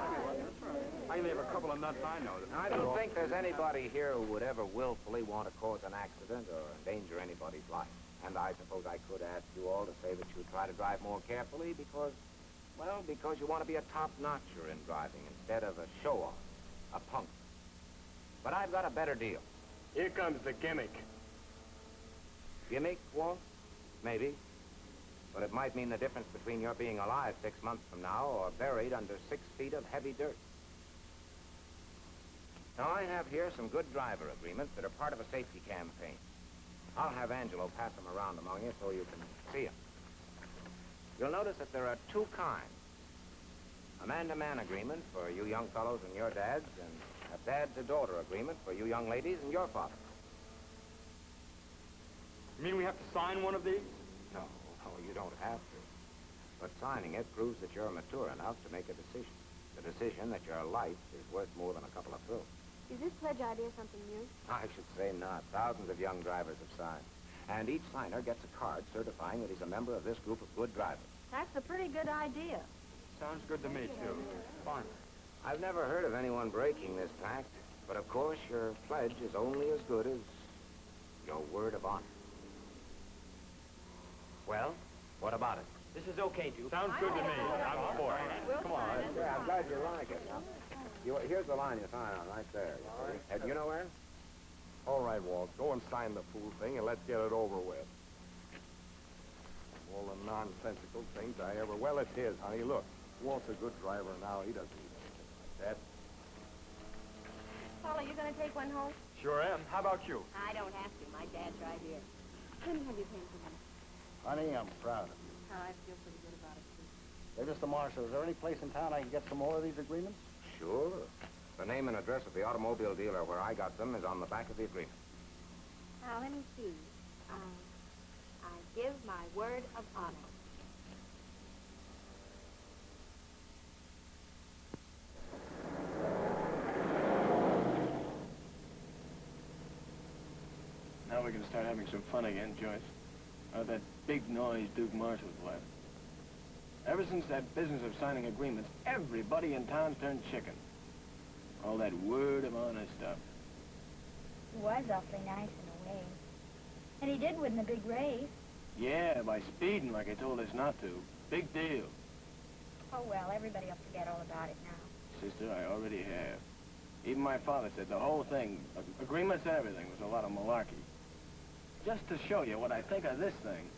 I only have a couple of nuts I know.
I don't think there's anybody here who would ever willfully want to cause an accident or endanger anybody's life. And I suppose I could ask you all to say that you try to drive more carefully because, well, because you want to be a top-notcher in driving instead of a show-off, a punk. But I've got a better deal.
Here comes the gimmick.
Gimmick, Walt? Maybe. But it might mean the difference between your being alive 6 months from now or buried under 6 feet of heavy dirt. Now, I have here some good driver agreements that are part of a safety campaign. I'll have Angelo pass them around among you so you can see them. You'll notice that there are 2 kinds. A man-to-man agreement for you young fellows and your dads, and a dad-to-daughter agreement for you young ladies and your father.
You mean we have to sign one of these?
No, you don't have to. But signing it proves that you're mature enough to make a decision. The decision that your life is worth more than a couple of thrills.
Is this pledge idea something new?
I should say not. Thousands of young drivers have signed. And each signer gets a card certifying that he's a member of this group of good drivers.
That's a pretty good idea.
Sounds good to me, too. Fine.
I've never heard of anyone breaking this pact, but of course your pledge is only as good as your word of honor. Well, what about it?
This is okay, Duke.
Sounds good to me. I'm for it.
Come on. Yeah, I'm glad you like it. Here's the line you sign on right there. And you know where?
All right, Walt. Go and sign the fool thing and let's get it over with. All the nonsensical things I ever... Well, it's his, honey. Look, Walt's a good driver now. He doesn't need anything like that.
Paul, are you going to take one home?
Sure am. How about you?
I don't have to. My dad's right here. Let me have your pen for me.
Honey, I'm proud of you.
Oh, I feel pretty good about it, too.
Hey, Mr. Marshall, is there any place in town I can get some more of these agreements?
Sure. The name and address of the automobile dealer where I got them is on the back of the agreement.
Now, let me see. I give my word of honor.
Now we can start having some fun again, Joyce. That big noise Duke Marshall's left. Ever since that business of signing agreements, everybody in town's turned chicken. All that word of honor stuff.
He was awfully nice in a way. And he did win the big race.
Yeah, by speeding like he told us not to. Big deal.
Oh, well, everybody will forget all about it now.
Sister, I already have. Even my father said the whole thing, agreements and everything, was a lot of malarkey. Just to show you what I think of this thing.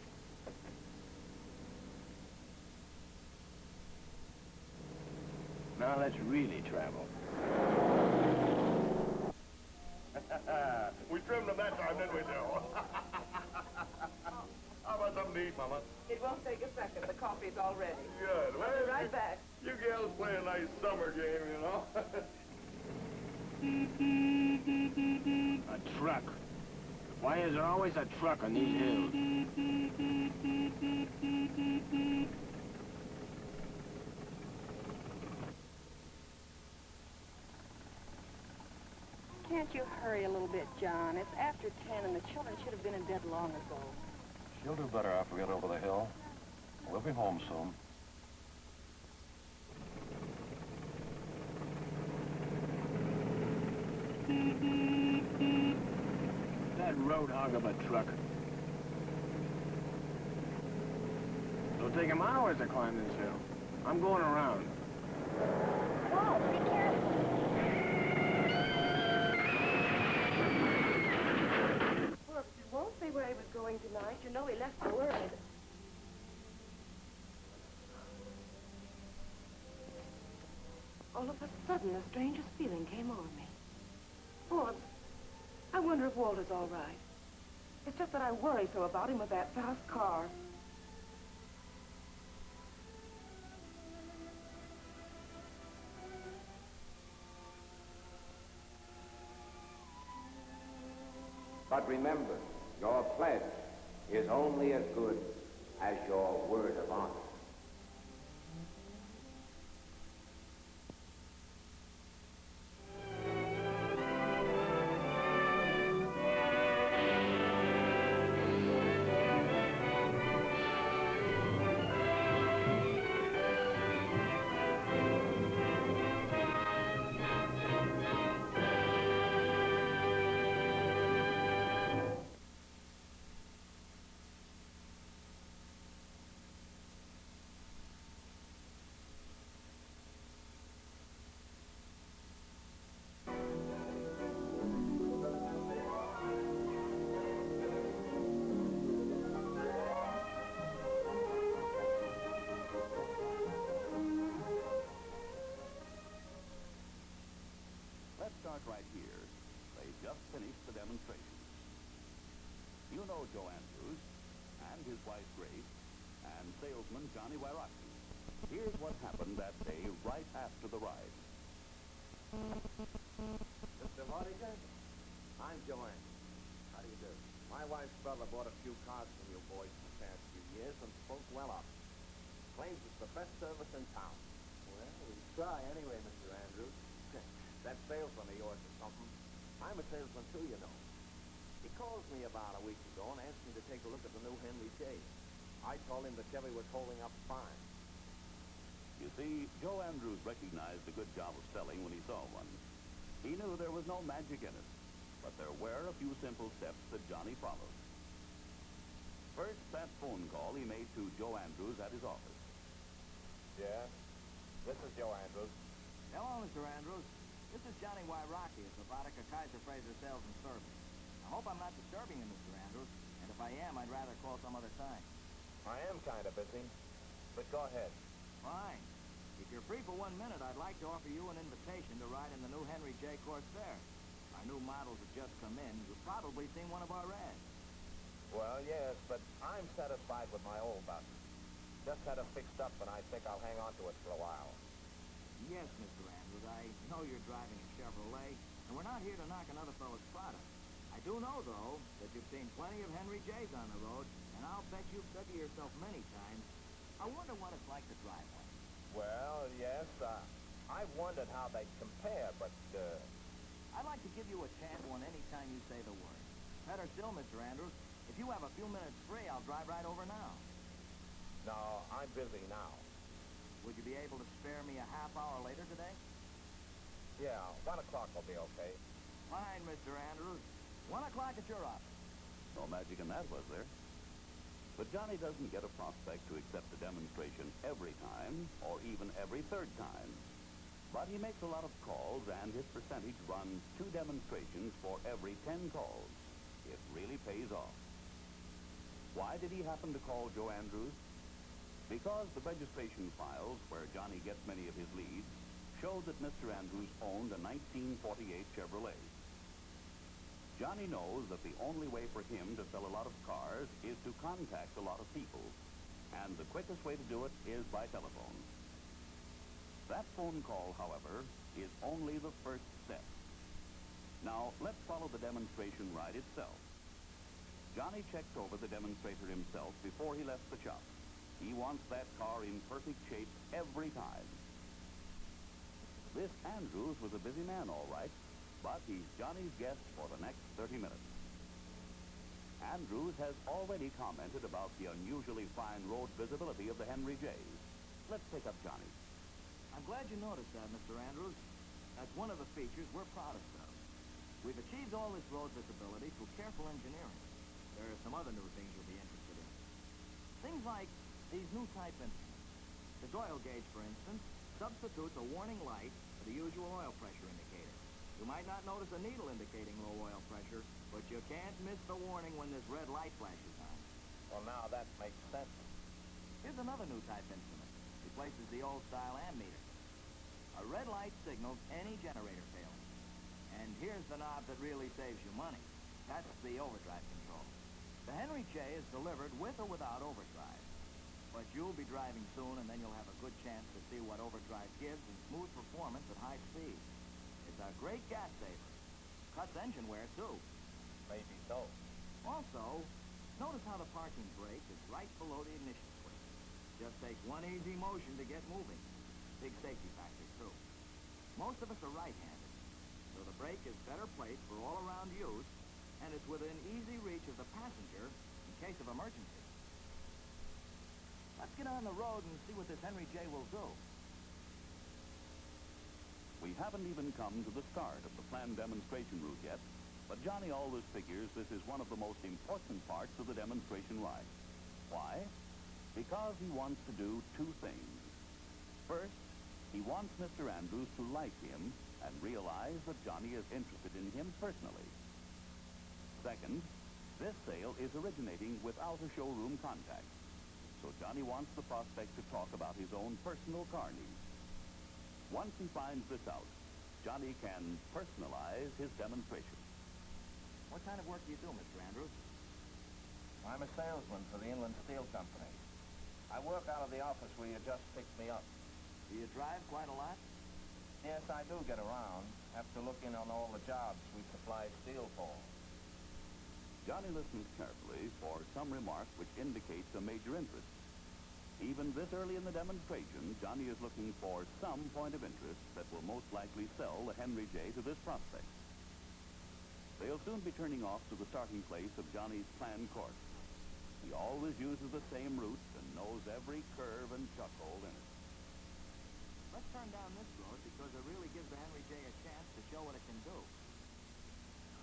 Now let's really travel.
We trimmed them that time, didn't we, Joe? How about something to eat, Mama?
It won't take a second. The coffee's all ready.
Good.
I'll be right back.
You gals play a nice summer game, you know.
A truck. Why is there always a truck on these hills?
Can't you hurry a little bit, John? It's after 10 and the children should have been in bed long ago.
She'll do better after we get over the hill. We'll be home soon.
That road hog of a truck. It'll take him hours to climb this hill. I'm going around.
Whoa, be careful.
Well, it won't say where he was going tonight. You know he left so early. All of a sudden, the strangest feeling came over me. Oh, I wonder if Walter's all right. It's just that I worry so about him with that fast car.
But remember, your pledge is only as good as your word of honor.
Let's start right here. They just finished the demonstration. You know Joe Andrews and his wife Grace and salesman Johnny Wyrocki. Here's what happened that day right after the ride.
Mr. Hardigan, I'm Joe Andrews. How do you do? My wife's brother bought a few cars from you boys in the past few years and spoke well of it. Claims it's the best service in town. Well, we try anyway, Mr. Andrews. That salesman of yours is something. I'm a salesman too, you know. He called me about a week ago and asked me to take a look at the new Henry J. I told him the Chevy was holding up fine.
You see, Joe Andrews recognized a good job of selling when he saw one. He knew there was no magic in it, but there were a few simple steps that Johnny followed. First, that phone call he made to Joe Andrews at his office.
Yeah? This is Joe Andrews.
Hello, Mr. Andrews. This is Johnny Wyrocki of Robotica Kaiser Frazer Sales and Service. I hope I'm not disturbing you, Mr. Andrews, and if I am, I'd rather call some other time.
I am kind of busy, but go ahead.
Fine. If you're free for 1 minute, I'd like to offer you an invitation to ride in the new Henry J. Corsair. Our new models have just come in. You've probably seen one of our ads.
Well, yes, but I'm satisfied with my old bus. Just had it fixed up, and I think I'll hang on to it for a while.
Yes, Mr. Andrews, I know you're driving a Chevrolet, and we're not here to knock another fellow's product. I do know, though, that you've seen plenty of Henry J's on the road, and I'll bet you've said to yourself many times, I wonder what it's like to drive one.
Well, yes, I've wondered how they'd compare, but,
I'd like to give you a chance one any time you say the word. Better still, Mr. Andrews, if you have a few minutes free, I'll drive right over now.
No, I'm busy now.
Would you be able to spare me a half hour later today?
Yeah, 1 o'clock will be okay.
Fine, Mr. Andrews. 1 o'clock at your office.
No magic in that, was there? But Johnny doesn't get a prospect to accept a demonstration every time, or even every third time. But he makes a lot of calls, and his percentage runs 2 demonstrations for every 10 calls. It really pays off. Why did he happen to call Joe Andrews? Because the registration files, where Johnny gets many of his leads, showed that Mr. Andrews owned a 1948 Chevrolet. Johnny knows that the only way for him to sell a lot of cars is to contact a lot of people, and the quickest way to do it is by telephone. That phone call, however, is only the first step. Now, let's follow the demonstration ride itself. Johnny checked over the demonstrator himself before he left the shop. He wants that car in perfect shape every time. This Andrews was a busy man, all right, but he's Johnny's guest for the next 30 minutes. Andrews has already commented about the unusually fine road visibility of the Henry J's. Let's take up Johnny.
I'm glad you noticed that, Mr. Andrews. That's one of the features we're proudest of. We've achieved all this road visibility through careful engineering. There are some other new things you'll be interested in. Things like these new type instruments. This oil gauge, for instance, substitutes a warning light for the usual oil pressure indicator. You might not notice a needle indicating low oil pressure, but you can't miss the warning when this red light flashes on.
Well, now that makes sense.
Here's another new type instrument. Replaces the old-style ammeter. A red light signals any generator failing. And here's the knob that really saves you money. That's the overdrive control. The Henry J is delivered with or without overdrive. But you'll be driving soon, and then you'll have a good chance to see what overdrive gives in smooth performance at high speed. It's a great gas saver. Cuts engine wear, too.
Maybe so.
Also, notice how the parking brake is right below the ignition switch. Just takes one easy motion to get moving. Big safety factor, too. Most of us are right-handed, so the brake is better placed for all-around use, and it's within easy reach of the passenger in case of emergency. Let's get on the road and see what this Henry J. will do.
We haven't even come to the start of the planned demonstration route yet, but Johnny always figures this is one of the most important parts of the demonstration ride. Why? Because he wants to do two things. First, he wants Mr. Andrews to like him and realize that Johnny is interested in him personally. Second, this sale is originating without a showroom contact, so Johnny wants the prospect to talk about his own personal car needs. Once he finds this out, Johnny can personalize his demonstration.
What kind of work do you do, Mr. Andrews?
I'm a salesman for the Inland Steel Company. I work out of the office where you just picked me up.
Do you drive quite a lot?
Yes, I do get around. Have to look in on all the jobs we supply steel for.
Johnny listens carefully for some remark which indicates a major interest. Even this early in the demonstration, Johnny is looking for some point of interest that will most likely sell the Henry J. to this prospect. They'll soon be turning off to the starting place of Johnny's planned course. He always uses the same route and knows every curve and chuck hole in it.
Let's turn down this road because it really gives the Henry J. a chance to show what it can do.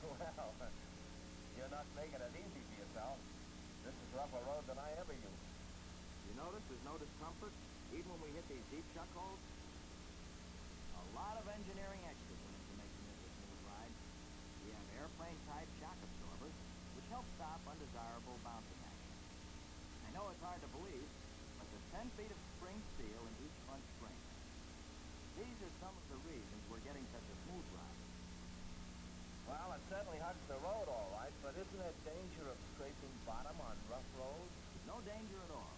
Well, you're not making it easy for yourself. This is rougher road than I ever used.
You notice there's no discomfort, even when we hit these deep chuck holes? A lot of engineering extras went into making this a smooth ride. We have airplane-type shock absorbers, which help stop undesirable bouncing action. I know it's hard to believe, but there's 10 feet of spring steel in each front spring. These are some of the reasons we're getting such a smooth ride.
Well, it certainly hugs the road all right, but isn't there danger of scraping bottom on rough roads?
No danger at all.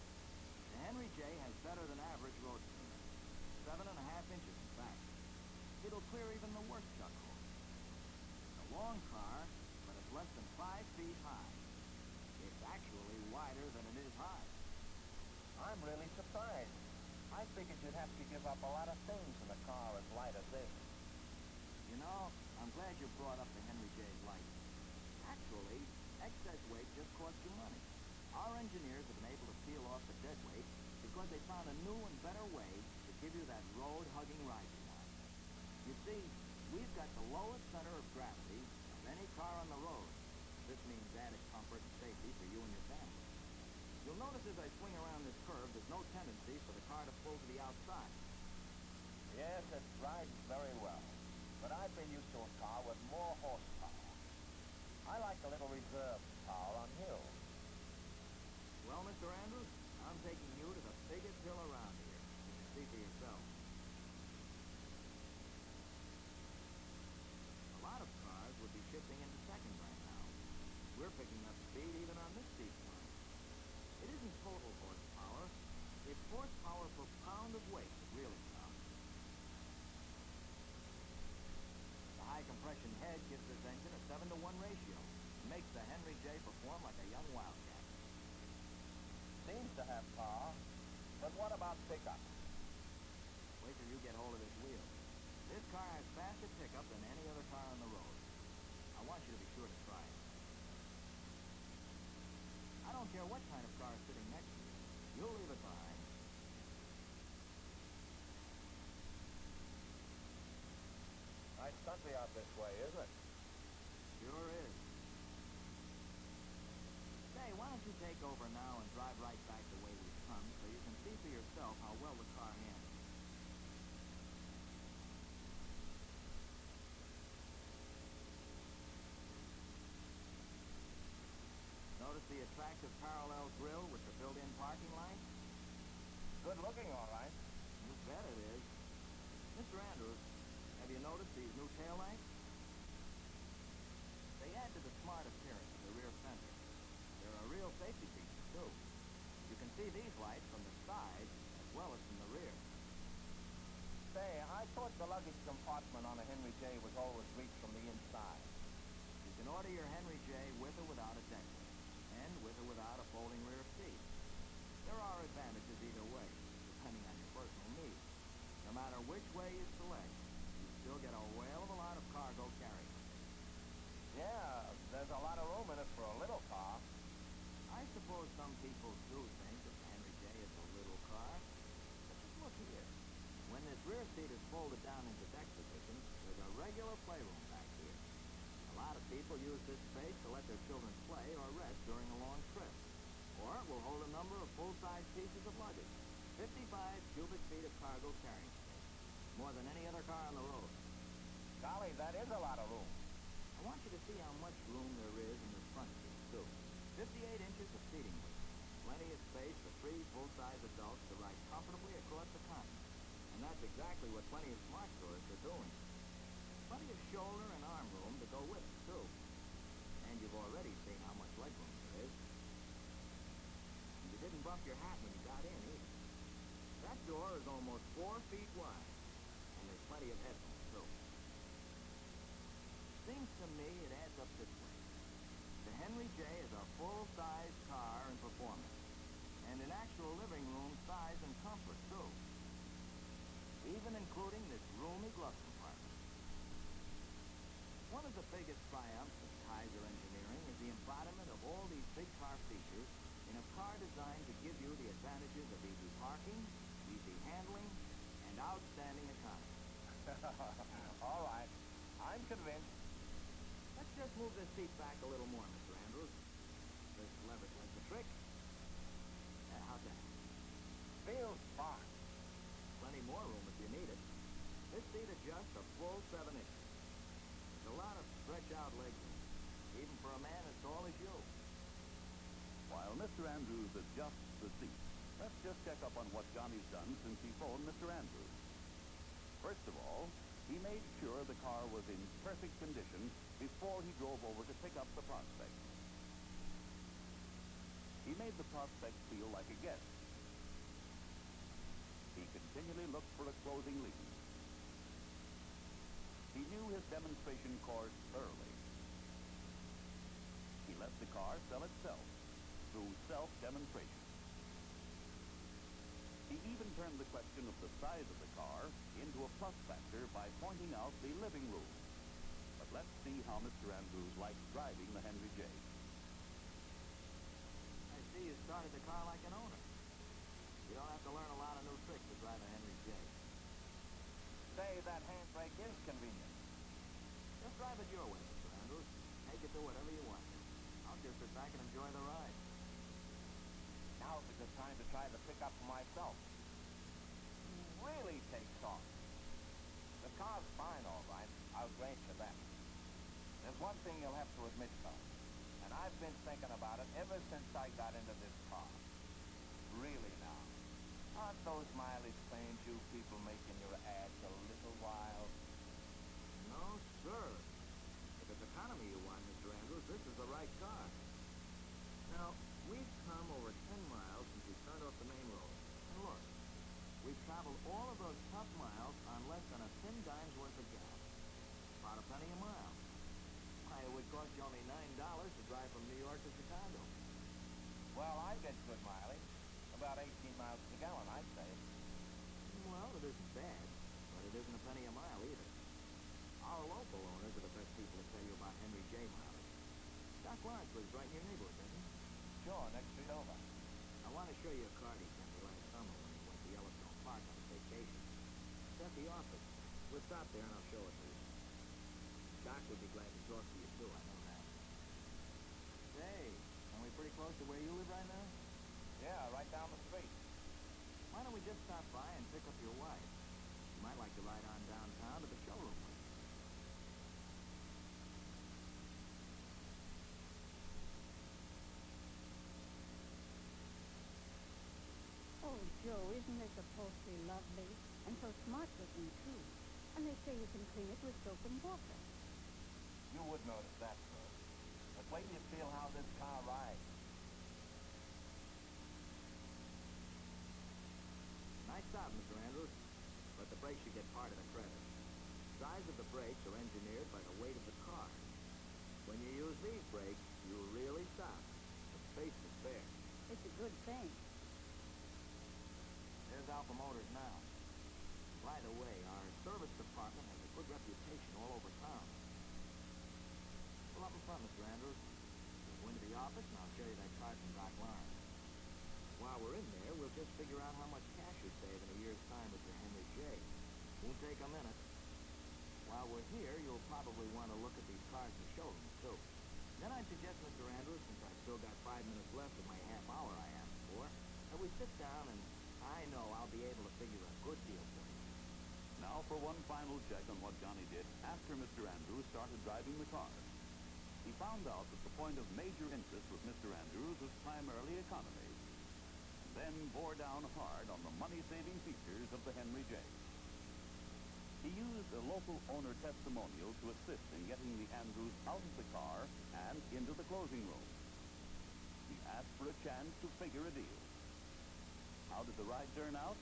The Henry J. has better than average road clearance. 7.5 inches, in fact. It'll clear even the worst chuck holes. It's a long car, but it's less than 5 feet high. It's actually wider than it is high.
I'm really surprised. I figured you'd have to give up a lot of things in a car as light as this.
You know, I'm glad you brought up the Henry J.'s light. Actually, excess weight just costs you money. Our engineers have been able to peel off the dead weight because they found a new and better way to give you that road-hugging ride you want. You see, we've got the lowest center of gravity of any car on the road. This means added comfort and safety for you and your family. You'll notice as I swing around this curve, there's no tendency for the car to pull to the outside.
Yes, it rides very well. But I've been used to a car with more horsepower. I like a little reserve power on hills.
Well, Mr. Andrews, I'm taking you to the biggest hill around here. You can see for yourself. A lot of cars would be shifting into second right now. We're picking up speed even on this steep climb. It isn't total horsepower. It's horsepower per pound of weight that really counts. The high-compression head gives this engine a 7-to-1 ratio and makes the Henry J. perform like a young wildcat.
Seems to have power, but what about pickup?
Wait till you get hold of this wheel. This car has faster pickup than any other car on the road. I want you to be sure to try it. I don't care what kind of car is sitting next to you. You'll leave it behind.
Nice country out this way, isn't it?
Sure is. Say, why don't you take over now and drive right back the way we've come so you can see for yourself how well the car handles. Notice the attractive parallel grille with the built-in parking lights?
Good looking, all right.
You bet it is. Mr. Andrews, have you noticed these new taillights? They add to the smart appearance of the rear fender. They're a real safety feature, too. You can see these lights from the side as well as from the rear.
Say, I thought the luggage compartment on a Henry J. was always reached from the inside.
You can can order your Henry J with or without a deck lid, and with or without a folding rear seat. There are advantages either way, depending on your personal needs. No matter which way you select, you still get a whale of a lot of cargo carrying.
Yeah, there's a lot of room in it for a little car.
I suppose some people do think that the Henry J is a little car. But just look here. When this rear seat is folded down into deck position, there's a regular playroom back here. A lot of people use this space to let their children play or rest during a long trip. Or it will hold a number of full-size pieces of luggage. 55 cubic feet of cargo carrying space. More than any other car on the road.
Golly, that is a lot of room.
I want you to see how much room there is in this front seat, too. 58 inches of seating width. Plenty of space for 3 full-size adults to ride comfortably across the continent. And that's exactly what plenty of smart tourists are doing. Plenty of shoulder and arm room to go with it, too. And you've already seen how much leg room there is. And you didn't bump your hat when you got in, either. That door is almost 4 feet wide. And there's plenty of headroom, too. Seems to me it adds up this way. The Henry J is a full-size car in performance. And an actual living room size and comfort, too. Even including this roomy glove compartment. One of the biggest triumphs of Kaiser engineering is the embodiment of all these big car features in a car designed to give you the advantages of easy parking, easy handling, and outstanding economy.
All right. I'm convinced.
Let's just move this seat back a little more, Mr. Andrews. This lever does the trick. How's that?
Feels fine.
Plenty more room if you need it. This seat adjusts a full 7 inches. There's a lot of stretch-out leg room, even for a man as tall as you.
While Mr. Andrews adjusts the seat, let's just check up on what Johnny's done since he phoned Mr. Andrews. First of all, he made sure the car was in perfect condition before he drove over to pick up the prospect. He made the prospect feel like a guest. He continually looked for a closing lead. He knew his demonstration course thoroughly. He let the car sell itself through self-demonstration. He even turned the question of the size of the car into a plus factor by pointing out the living room. But let's see how Mr. Andrews likes driving the Henry J.
I see you started the car like an owner. You don't have to learn a lot of new tricks to drive a Henry J.
Say, that handbrake is convenient.
Just drive it your way, Mr. Andrews. Take it to whatever you want. I'll just sit back and enjoy the ride.
Now's a good time to try the pickup for myself. Really takes off. The car's fine, all right. I'll grant you that. There's one thing you'll have to admit, though. And I've been thinking about it ever since I got into this car. Really now. Aren't those mileage claims you people make in your ads a little wild?
No, sir. If it's economy you want, Mr. Andrews, this is the right car. Now, we've come over 10 miles since we turned off the main road. And look, we've traveled all of those tough miles on less than a thin dime's worth of gas. About a penny a mile. Why, it would cost you only $9 to drive from New York to Chicago.
Well, I get good mileage. About 18 miles per gallon, I'd say.
Well, it isn't bad, but it isn't a penny a mile either. Our local owners are the best people to tell you about Henry J. mileage. Doc Lawrence lives right in your neighborhood, doesn't he?
Sure, next street over.
I want to show you a card he sent me last summer when he went to Yellowstone Park on vacation. It's at the office. We'll stop there and I'll show it to you. Doc would be glad to talk to you, too, I know that. Say, are we pretty close to where you live right now?
Yeah, right down the street.
Why don't we just stop by and pick up your wife? You might like to ride on downtown to the showroom with you.
Oh, Joe, isn't this upholstery lovely? And so smart looking, too. And they say you can clean it with soap and water.
You would notice that, sir. But wait till you feel how this car rides.
Nice job, Mr. Andrews. But the brakes should get part of the credit. The size of the brakes are engineered by the weight of the car. When you these brakes, you'll really stop. The space is there.
It's a good thing.
There's Alpha Motors now. By the way, our service department has a good reputation all over town. Pull up in front, Mr. Andrews. We'll go into the office and I'll show you that card from Doc Lawrence. While we're in there, we'll just figure out how much cash you save in a year's time with your Henry J. Won't take a minute. While we're here, you'll probably want to look at these cars in the showroom, too. Then I'd suggest, Mr. Andrews, since I've still got 5 minutes left of my half hour I asked for, that we sit down and I know I'll be able to figure a good deal for you.
Now for one final check on what Johnny did after Mr. Andrews started driving the car. He found out that the point of major interest with Mr. Andrews was primarily economy, and then bore down hard on the money-saving features of the Henry J. He used a local owner testimonial to assist in getting the Andrews out of the car and into the closing room. He asked for a chance to figure a deal. How did the ride turn out?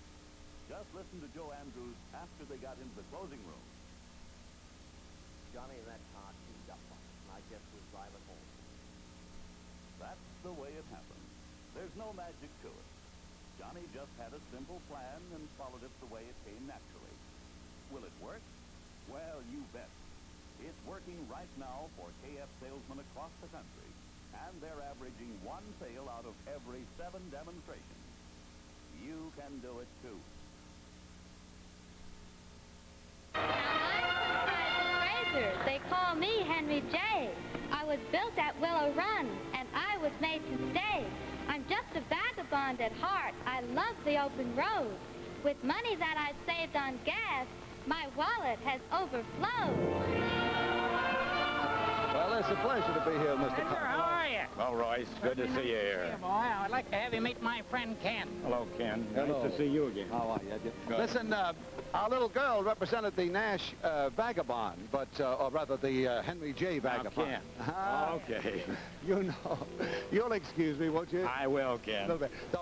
Just listen to Joe Andrews after they got into the closing room.
Johnny and that car teamed up on us, and I guess we're driving home.
That's the way it happened. There's no magic to it. Johnny just had a simple plan and followed it the way it came naturally. Will it work? Well, you bet. It's working right now for KF salesmen across the country, and they're averaging 1 sale out of every 7 demonstrations. You can do it, too.
Fraser. They call me Henry J. I was built at Willow Run, and I was made to stay. I'm just a vagabond at heart. I love the open road. With money that I've saved on gas, my wallet has overflowed.
Well, it's a pleasure to be here, Mr.
Fraser, how are you?
Well, Royce, good to see you here.
Here, boy. I'd like to have you meet my friend Ken.
Hello, Ken.
Hello.
Nice to see you again.
How are you?
Good.
Listen, our little girl represented the Nash Vagabond, but, or rather the Henry J. Vagabond.
Ken. Okay.
You know. You'll excuse me, won't you?
I will, Ken.
No,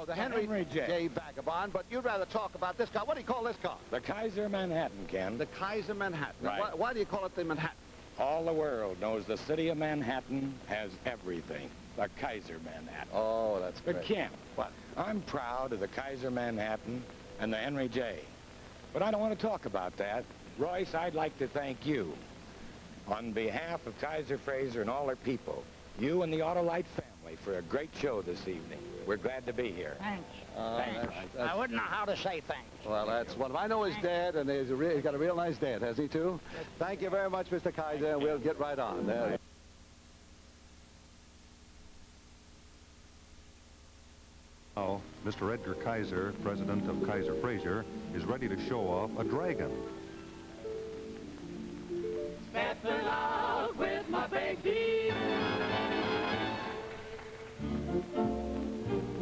the Henry J. Vagabond, but you'd rather talk about this car. What do you call this car?
The Kaiser Manhattan, Ken.
The Kaiser Manhattan.
Right.
Why do you call it the Manhattan?
All the world knows the city of Manhattan has everything. The Kaiser Manhattan.
Oh, that's great.
But Ken,
what?
I'm proud of the Kaiser Manhattan and the Henry J. But I don't want to talk about that. Royce, I'd like to thank you. On behalf of Kaiser Frazer and all their people, you and the Autolite family for a great show this evening. We're glad to be here.
Thanks. Thanks. I wouldn't know how to say thanks.
Well, that's wonderful. I know his dad, and he's got a real nice dad, has he, too? Thank you very much, Mr. Kaiser, and we'll get right on. There.
Now, Mr. Edgar Kaiser, president of Kaiser Frazer, is ready to show off a dragon.
Stepping out with my baby.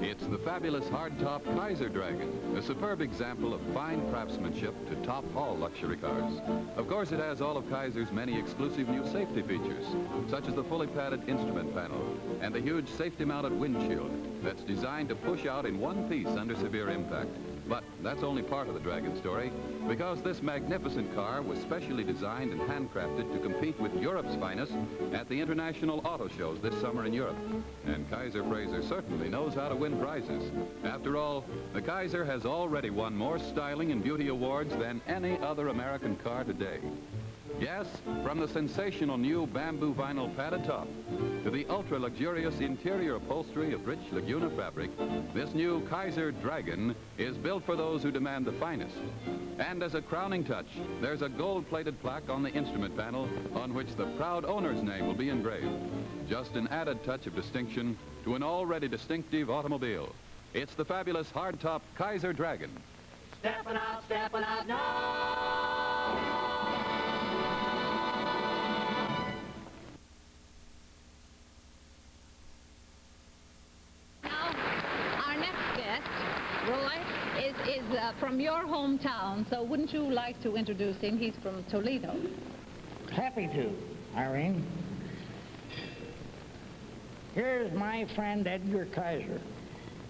It's the fabulous hardtop Kaiser Dragon, a superb example of fine craftsmanship to top all luxury cars. Of course, it has all of Kaiser's many exclusive new safety features, such as the fully padded instrument panel and the huge safety-mounted windshield that's designed to push out in one piece under severe impact. But that's only part of the Dragon story, because this magnificent car was specially designed and handcrafted to compete with Europe's finest at the international auto shows this summer in Europe. And Kaiser Frazer certainly knows how to win prizes. After all, the Kaiser has already won more styling and beauty awards than any other American car today. Yes, from the sensational new bamboo vinyl padded top to the ultra-luxurious interior upholstery of rich Laguna fabric, this new Kaiser Dragon is built for those who demand the finest. And as a crowning touch, there's a gold-plated plaque on the instrument panel on which the proud owner's name will be engraved. Just an added touch of distinction to an already distinctive automobile. It's the fabulous hardtop Kaiser Dragon.
Stepping out now.
Our next guest, Roy, is from your hometown, so wouldn't you like to introduce him? He's from Toledo.
Happy to, Irene. Here's my friend Edgar Kaiser,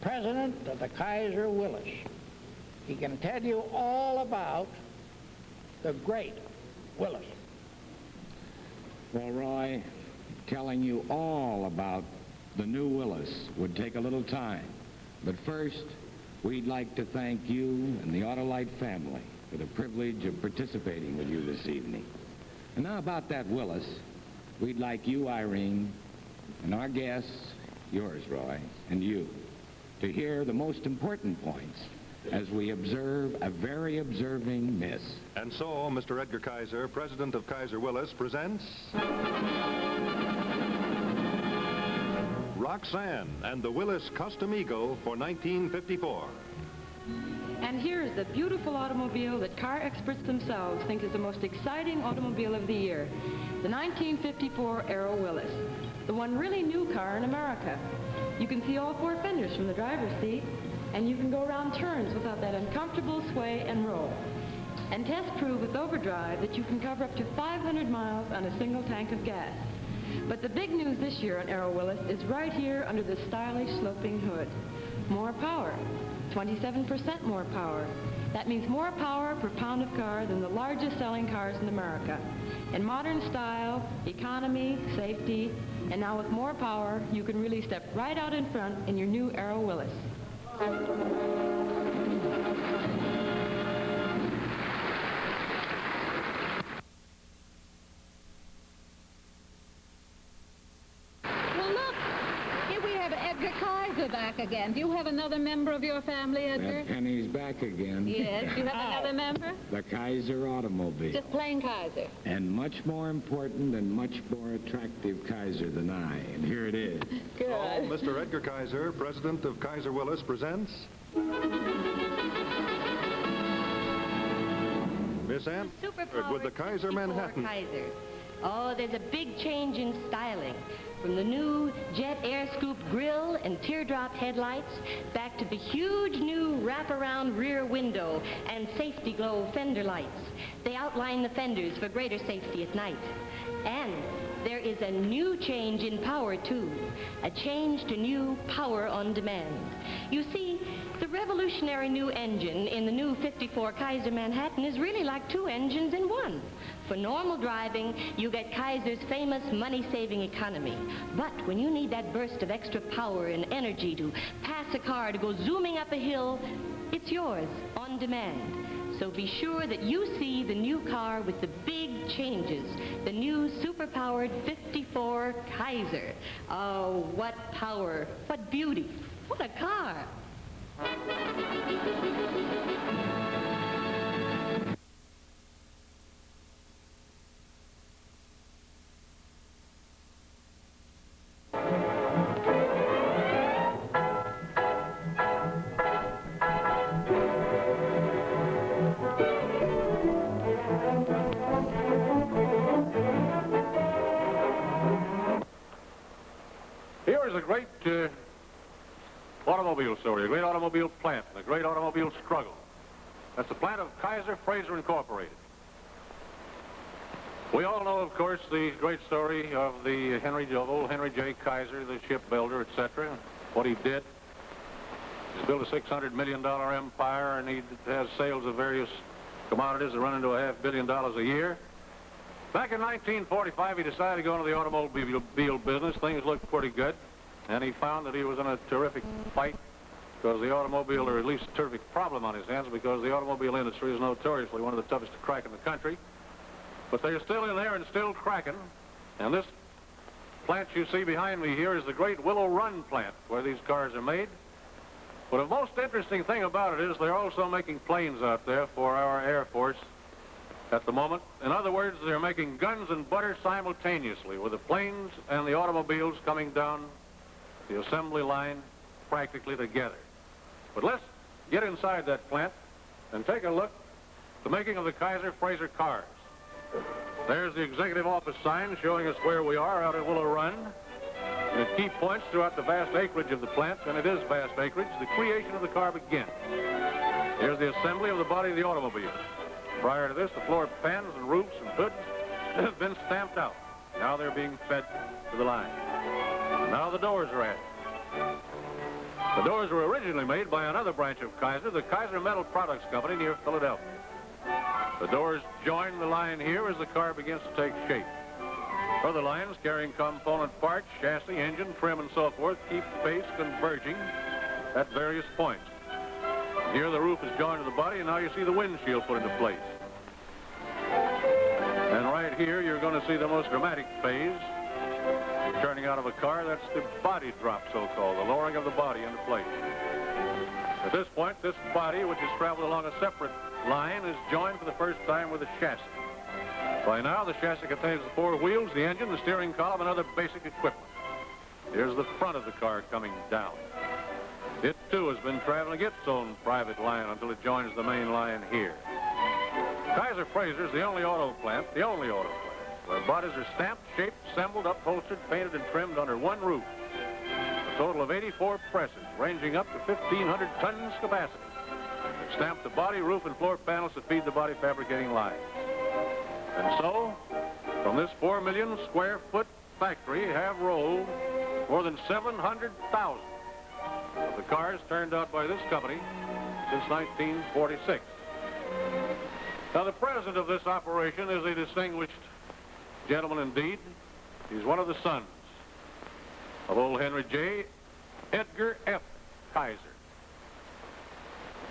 president of the Kaiser Willys. He can tell you all about the great Willys.
Well, Roy,
telling you all about the new Willys would take a little time. But first, we'd like to thank you and the Autolite family for the privilege of participating with you this evening. And now about that Willys, we'd like you, Irene, and our guests, yours, Roy, and you, to hear the most important points as we observe a very observing miss.
And so, Mr. Edgar Kaiser, president of Kaiser Willys, presents Roxanne and the Willys Custom Eagle for 1954.
And here's the beautiful automobile that car experts themselves think is the most exciting automobile of the year, the 1954 Aero Willys, the one really new car in America. You can see all four fenders from the driver's seat, and you can go around turns without that uncomfortable sway and roll. And tests prove with overdrive that you can cover up to 500 miles on a single tank of gas. But the big news this year on Aero Willys is right here under the stylish sloping hood. More power, 27% more power. That means more power per pound of car than the largest selling cars in America. In modern style, economy, safety, and now with more power, you can really step right out in front in your new Aero Willys.
Edgar Kaiser back again. Do you have another member of your family, Edgar?
That Penny's back again.
Yes. Do you have another member?
The Kaiser automobile.
Just plain Kaiser.
And much more important and much more attractive Kaiser than I. And here it is.
Good.
So, Mr. Edgar Kaiser, president of Kaiser Willys, presents Miss Ann with the Kaiser Manhattan.
Kaiser. Oh, there's a big change in styling. From the new jet air scoop grille and teardrop headlights back to the huge new wraparound rear window and safety glow fender lights. They outline the fenders for greater safety at night. And there is a new change in power, too. A change to new power on demand. You see, the revolutionary new engine in the new 54 Kaiser Manhattan is really like two engines in one. For normal driving, you get Kaiser's famous money-saving economy. But when you need that burst of extra power and energy to pass a car to go zooming up a hill, it's yours on demand. So be sure that you see the new car with the big changes, the new super-powered 54 Kaiser. Oh, what power, what beauty, what a car.
Here is a great automobile story, a great automobile plant, and a great automobile struggle. That's the plant of Kaiser Frazer Incorporated. We all know, of course, the great story of the old Henry J. Kaiser, the shipbuilder, etc., what he did. He's built a $600 million empire, and he has sales of various commodities that run into $500 million a year. Back in 1945, he decided to go into the automobile business. Things looked pretty good. And he found that he was in a terrific fight because the automobile, or at least a terrific problem on his hands, because the automobile industry is notoriously one of the toughest to crack in the country. But they're still in there and still cracking. And this plant you see behind me here is the great Willow Run plant where these cars are made. But the most interesting thing about it is they're also making planes out there for our Air Force at the moment. In other words, they're making guns and butter simultaneously with the planes and the automobiles coming down the assembly line practically together. But let's get inside that plant and take a look at the making of the Kaiser Frazer cars. There's the executive office sign showing us where we are out at Willow Run. And at key points throughout the vast acreage of the plant, and it is vast acreage, the creation of the car begins. Here's the assembly of the body of the automobile. Prior to this, the floor pans and roofs and hoods have been stamped out. Now they're being fed to the line. Now the doors are added. The doors were originally made by another branch of Kaiser, the Kaiser Metal Products Company near Philadelphia. The doors join the line here as the car begins to take shape. Other lines carrying component parts, chassis, engine, trim, and so forth keep pace converging at various points. Here the roof is joined to the body, and now you see the windshield put into place. And right here you're going to see the most dramatic phase. Turning out of a car, that's the body drop, so-called, the lowering of the body into place. At this point, this body, which has traveled along a separate line, is joined for the first time with the chassis. By now, the chassis contains the four wheels, the engine, the steering column, and other basic equipment. Here's the front of the car coming down. It, too, has been traveling its own private line until it joins the main line here. Kaiser Frazer is the only auto plant, where bodies are stamped, shaped, assembled, upholstered, painted, and trimmed under one roof. A total of 84 presses, ranging up to 1,500 tons capacity, that stamp the body, roof, and floor panels that feed the body fabricating lines. And so, from this 4 million square foot factory have rolled more than 700,000 of the cars turned out by this company since 1946. Now, the president of this operation is a distinguished gentleman indeed. He's one of the sons of old Henry J. Edgar F. Kaiser.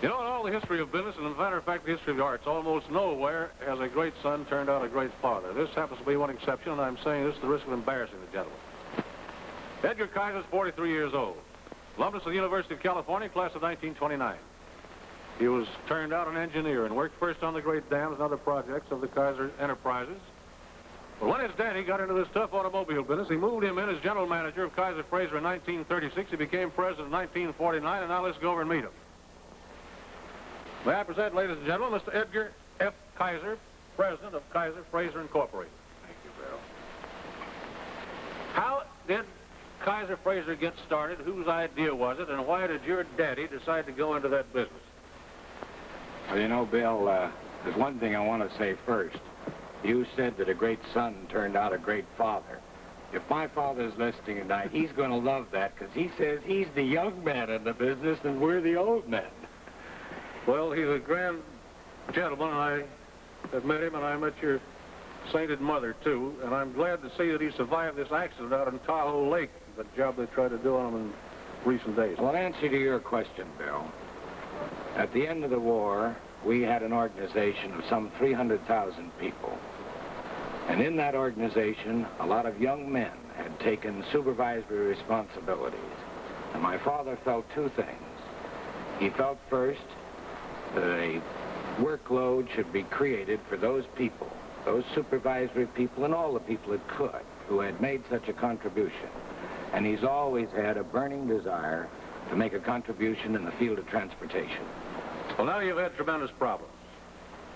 You know, in all the history of business, and as a matter of fact, the history of the arts, almost nowhere has a great son turned out a great father. This happens to be one exception, and I'm saying this at the risk of embarrassing the gentleman. Edgar Kaiser is 43 years old. Alumnus of the University of California, class of 1929. He was turned out an engineer and worked first on the great dams and other projects of the Kaiser enterprises. But when his daddy got into this tough automobile business, he moved him in as general manager of Kaiser Frazer in 1936. He became president in 1949, and now let's go over and meet him. May I present, ladies and gentlemen, Mr. Edgar F. Kaiser, president of Kaiser Frazer Incorporated.
Thank you, Bill.
How did Kaiser Frazer get started? Whose idea was it, and why did your daddy decide to go into that business?
Well, you know, Bill, there's one thing I want to say first. You said that a great son turned out a great father. If my father's listening tonight, he's going to love that, because he says he's the young man in the business and we're the old men.
Well, he's a grand gentleman, and I have met him, and I met your sainted mother, too, and I'm glad to see that he survived this accident out in Tahoe Lake, the job they tried to do on him in recent days.
Well, in answer to your question, Bill, at the end of the war, we had an organization of some 300,000 people. And in that organization, a lot of young men had taken supervisory responsibilities. And my father felt two things. He felt first that a workload should be created for those people, those supervisory people and all the people that could, who had made such a contribution. And he's always had a burning desire to make a contribution in the field of transportation.
Well, now you've had tremendous problems.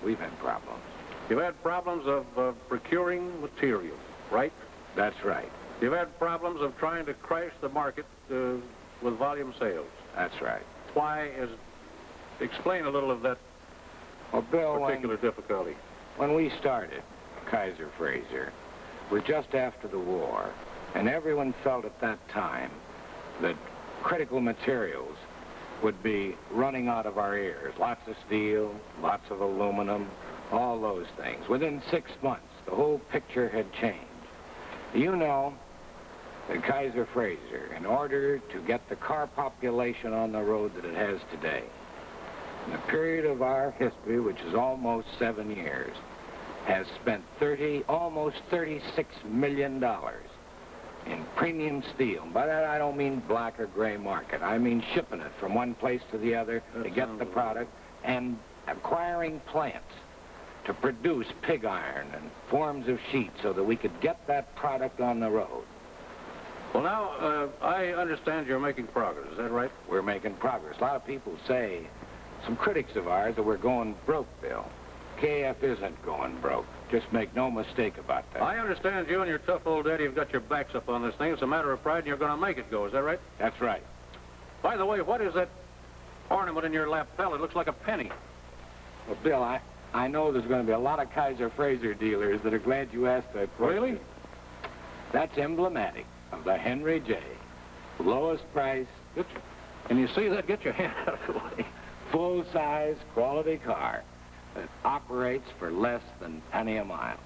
We've had problems.
You've had problems of procuring material, right?
That's right.
You've had problems of trying to crash the market with volume sales.
That's right.
Why is... Explain a little of that particular difficulty.
When we started Kaiser Frazer, it was just after the war, and everyone felt at that time that critical materials would be running out of our ears. Lots of steel, lots of aluminum, all those things. Within 6 months, the whole picture had changed. You know that Kaiser Frazer, in order to get the car population on the road that it has today, in the period of our history, which is almost 7 years, has spent almost $36 million in premium steel. By that, I don't mean black or gray market. I mean shipping it from one place to the other to get the product and acquiring plants to produce pig iron and forms of sheet so that we could get that product on the road.
Well, now, I understand you're making progress. Is that right?
We're making progress. A lot of people say, some critics of ours, that we're going broke, Bill. KF isn't going broke. Just make no mistake about that.
I understand you and your tough old daddy have got your backs up on this thing. It's a matter of pride, and you're going to make it go. Is that right?
That's right.
By the way, what is that ornament in your lapel? It looks like a penny.
Well, Bill, I know there's going to be a lot of Kaiser Frazer dealers that are glad you asked that question.
Really?
That's emblematic of the Henry J. Lowest price.
And you see that? Get your hand out of the way.
Full-size, quality car that operates for less than penny a mile.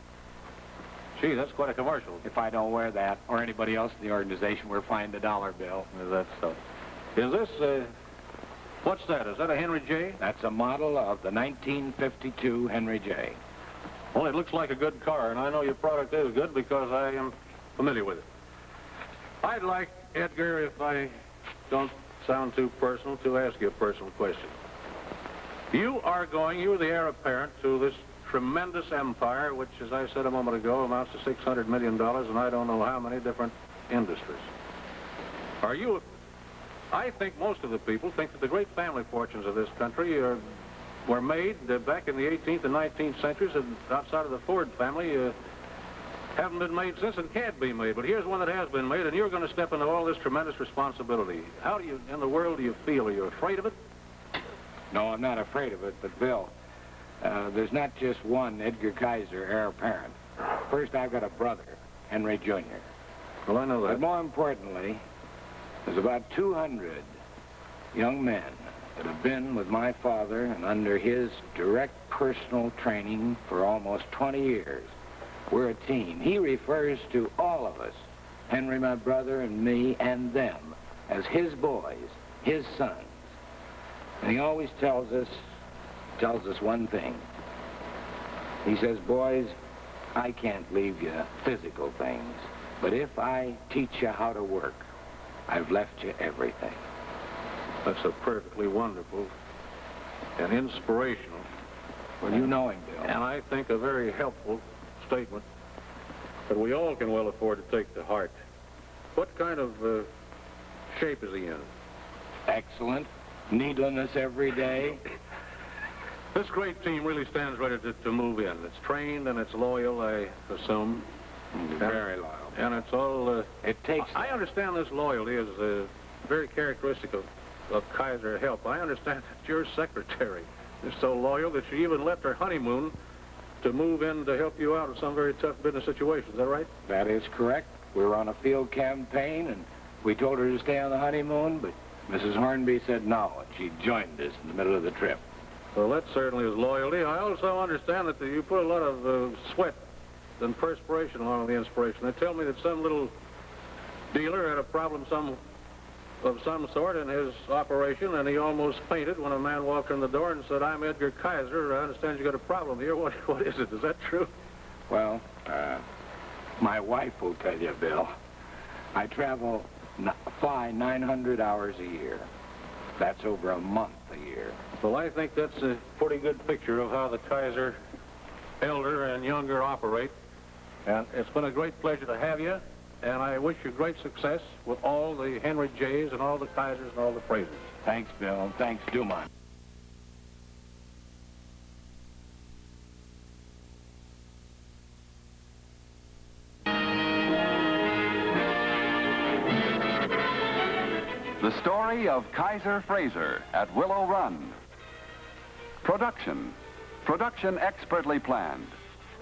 Gee, that's quite a commercial.
If I don't wear that, or anybody else in the organization, we're fined a $1 bill.
Is that so? Is this, what's that? Is that a Henry J?
That's a model of the 1952 Henry J.
Well, it looks like a good car, and I know your product is good because I am familiar with it. I'd like, Edgar, if I don't sound too personal, to ask you a personal question. You're the heir apparent to this tremendous empire, which, as I said a moment ago, amounts to $600 million, and I don't know how many different industries. I think most of the people think that the great family fortunes of this country were made back in the 18th and 19th centuries, and outside of the Ford family, haven't been made since and can't be made. But here's one that has been made, and you're going to step into all this tremendous responsibility. How in the world do you feel? Are you afraid of it?
No, I'm not afraid of it, but Bill, there's not just one Edgar Kaiser, heir apparent. First, I've got a brother, Henry Jr.
Well, I know that.
But more importantly, there's about 200 young men that have been with my father and under his direct personal training for almost 20 years. We're a team. He refers to all of us, Henry, my brother, and me, and them, as his boys, his sons. And he always tells us one thing. He says, boys, I can't leave you physical things, but if I teach you how to work, I've left you everything.
That's a perfectly wonderful and inspirational.
Well, you know him, Bill.
And I think a very helpful statement that we all can well afford to take to heart. What kind of shape is he in?
Excellent. Needliness every day.
This great team really stands ready to move in. It's trained and it's loyal, I assume.
Very loyal.
And it's all...
it takes...
I understand this loyalty is very characteristic of Kaiser Help. I understand that your secretary is so loyal that she even left her honeymoon to move in to help you out in some very tough business situation. Is that right?
That is correct. We were on a field campaign, and we told her to stay on the honeymoon, but Mrs. Hornby said no, and she joined us in the middle of the trip.
Well, that certainly is loyalty. I also understand that you put a lot of sweat and perspiration along with the inspiration. They tell me that some little dealer had a problem of some sort in his operation, and he almost fainted when a man walked in the door and said, I'm Edgar Kaiser. I understand you got a problem here. What is it? Is that true?
Well, my wife will tell you, Bill. I fly 900 hours a year. That's over a month a year.
Well, I think that's a pretty good picture of how the Kaiser elder and younger operate. And it's been a great pleasure to have you. And I wish you great success with all the Henry J's and all the Kaisers and all the Frasers.
Thanks, Bill. Thanks, Dumont.
The story of Kaiser Frazer at Willow Run. Production expertly planned.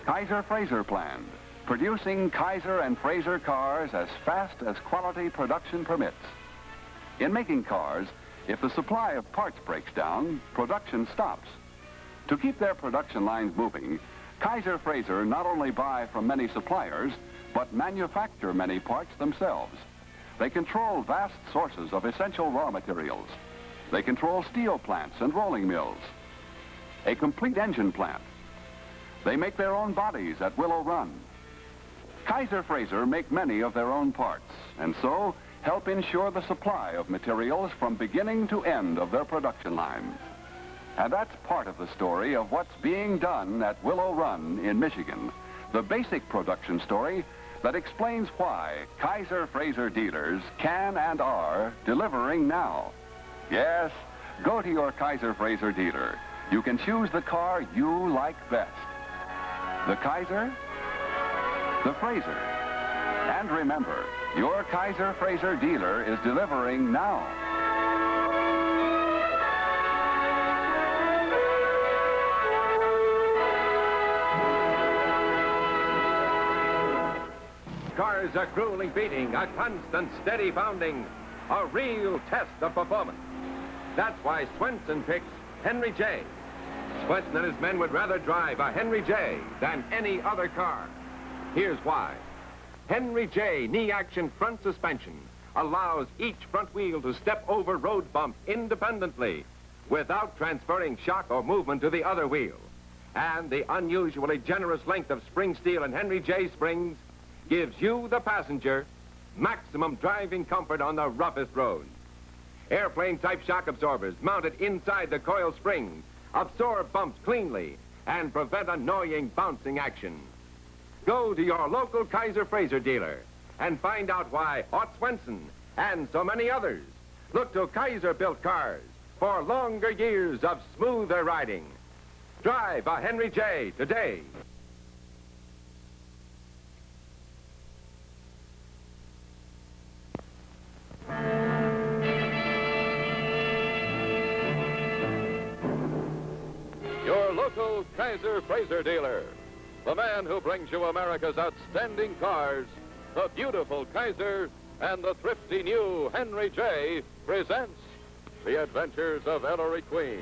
Kaiser Frazer planned. Producing Kaiser and Frazer cars as fast as quality production permits. In making cars, if the supply of parts breaks down, production stops. To keep their production lines moving, Kaiser Frazer not only buy from many suppliers, but manufacture many parts themselves. They control vast sources of essential raw materials. They control steel plants and rolling mills. A complete engine plant. They make their own bodies at Willow Run. Kaiser Frazer make many of their own parts, and so help ensure the supply of materials from beginning to end of their production line. And that's part of the story of what's being done at Willow Run in Michigan, the basic production story that explains why Kaiser Frazer dealers can and are delivering now. Yes, go to your Kaiser Frazer dealer. You can choose the car you like best. The Kaiser, the Frazer. And remember, your Kaiser Frazer dealer is delivering now.
Cars are cruelly beating, a constant, steady pounding, a real test of performance. That's why Swenson picks Henry J. Swenson and his men would rather drive a Henry J than any other car. Here's why. Henry J. knee action front suspension allows each front wheel to step over road bumps independently without transferring shock or movement to the other wheel. And the unusually generous length of spring steel in Henry J. springs gives you, the passenger, maximum driving comfort on the roughest roads. Airplane-type shock absorbers mounted inside the coil springs absorb bumps cleanly and prevent annoying bouncing action. Go to your local Kaiser Frazer dealer and find out why Ott Swenson and so many others look to Kaiser-built cars for longer years of smoother riding. Drive a Henry J. today.
Your local Kaiser Frazer dealer, the man who brings you America's outstanding cars, the beautiful Kaiser and the thrifty new Henry J. presents The Adventures of Ellery Queen.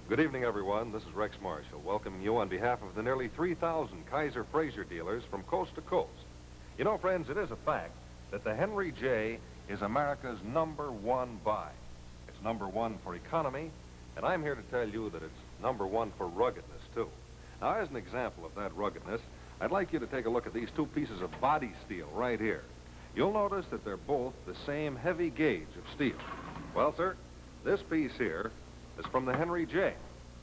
Good evening, everyone. This is Rex Marshall, welcoming you on behalf of the nearly 3,000 Kaiser Frazer dealers from coast to coast. You know, friends, it is a fact that the Henry J. is America's #1 buy. It's #1 for economy, and I'm here to tell you that it's #1 for ruggedness, too. Now, as an example of that ruggedness, I'd like you to take a look at these two pieces of body steel right here. You'll notice that they're both the same heavy gauge of steel. Well, sir, this piece here is from the Henry J.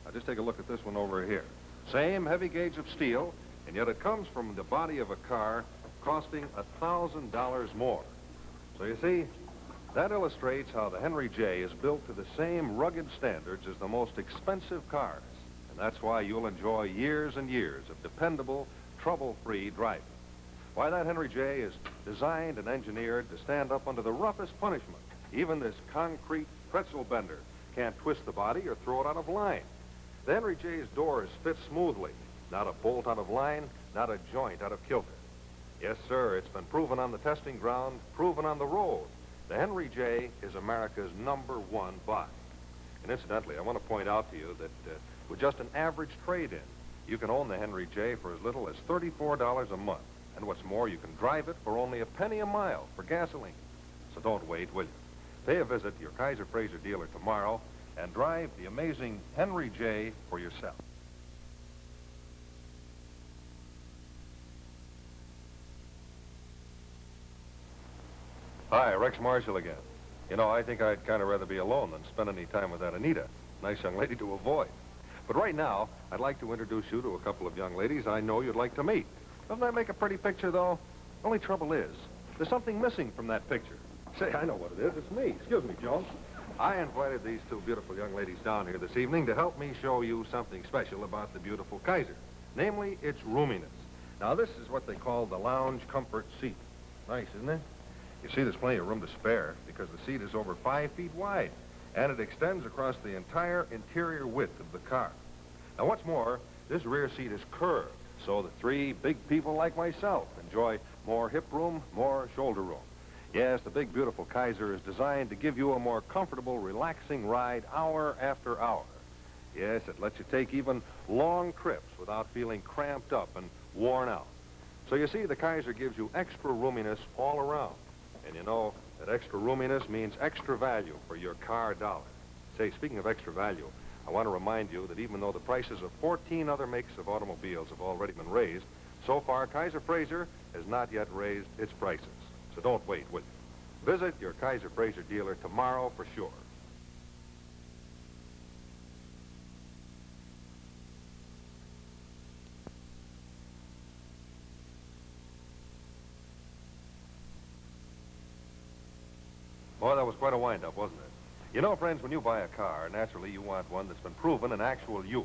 Now, just take a look at this one over here. Same heavy gauge of steel, and yet it comes from the body of a car costing $1,000 more. So you see, that illustrates how the Henry J is built to the same rugged standards as the most expensive cars. And that's why you'll enjoy years and years of dependable, trouble-free driving. Why, that Henry J is designed and engineered to stand up under the roughest punishment. Even this concrete pretzel bender can't twist the body or throw it out of line. The Henry J's doors fit smoothly. Not a bolt out of line, not a joint out of kilter. Yes, sir, it's been proven on the testing ground, proven on the road. The Henry J is America's #1 buy. And incidentally, I want to point out to you that with just an average trade-in, you can own the Henry J for as little as $34 a month. And what's more, you can drive it for only a penny a mile for gasoline. So don't wait, will you? Pay a visit to your Kaiser Frazer dealer tomorrow and drive the amazing Henry J for yourself. Hi, Rex Marshall again. You know, I think I'd kind of rather be alone than spend any time with that Anita. Nice young lady to avoid. But right now, I'd like to introduce you to a couple of young ladies I know you'd like to meet. Doesn't that make a pretty picture, though? Only trouble is, there's something missing from that picture. Say, I know what it is. It's me. Excuse me, Jones. I invited these two beautiful young ladies down here this evening to help me show you something special about the beautiful Kaiser. Namely, its roominess. Now, this is what they call the lounge comfort seat. Nice, isn't it? You see, there's plenty of room to spare because the seat is over 5 feet wide, and it extends across the entire interior width of the car. Now, what's more, this rear seat is curved, so that 3 big people like myself enjoy more hip room, more shoulder room. Yes, the big, beautiful Kaiser is designed to give you a more comfortable, relaxing ride hour after hour. Yes, it lets you take even long trips without feeling cramped up and worn out. So you see, the Kaiser gives you extra roominess all around. And you know that extra roominess means extra value for your car dollar. Say, speaking of extra value, I want to remind you that even though the prices of 14 other makes of automobiles have already been raised, so far Kaiser Frazer has not yet raised its prices. So don't wait, will you? Visit your Kaiser Frazer dealer tomorrow for sure. Boy, that was quite a wind-up, wasn't it? You know, friends, when you buy a car, naturally you want one that's been proven in actual use.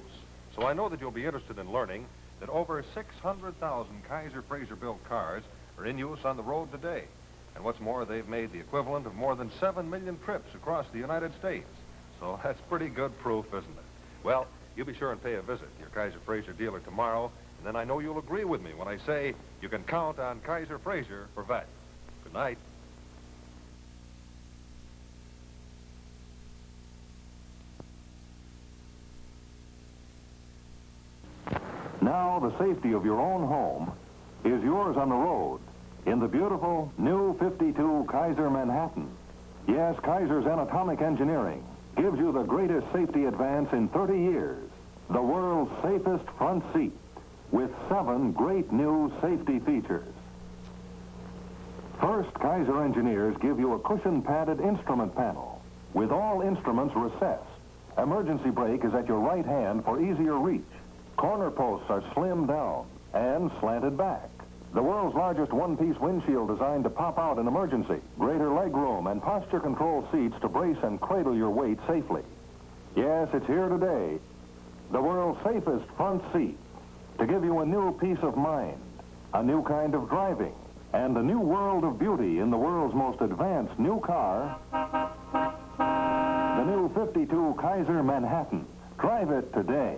So I know that you'll be interested in learning that over 600,000 Kaiser Frazer-built cars are in use on the road today. And what's more, they've made the equivalent of more than 7 million trips across the United States. So that's pretty good proof, isn't it? Well, you be sure and pay a visit to your Kaiser Frazer dealer tomorrow, and then I know you'll agree with me when I say you can count on Kaiser Frazer for value. Good night.
Now the safety of your own home is yours on the road in the beautiful new 52 Kaiser Manhattan. Yes, Kaiser's anatomic engineering gives you the greatest safety advance in 30 years. The world's safest front seat with 7 great new safety features. First, Kaiser engineers give you a cushion-padded instrument panel with all instruments recessed. Emergency brake is at your right hand for easier reach. Corner posts are slimmed down and slanted back. The world's largest one-piece windshield designed to pop out in emergency. Greater leg room and posture control seats to brace and cradle your weight safely. Yes, it's here today. The world's safest front seat to give you a new peace of mind, a new kind of driving, and a new world of beauty in the world's most advanced new car, the new 52 Kaiser Manhattan. Drive it today.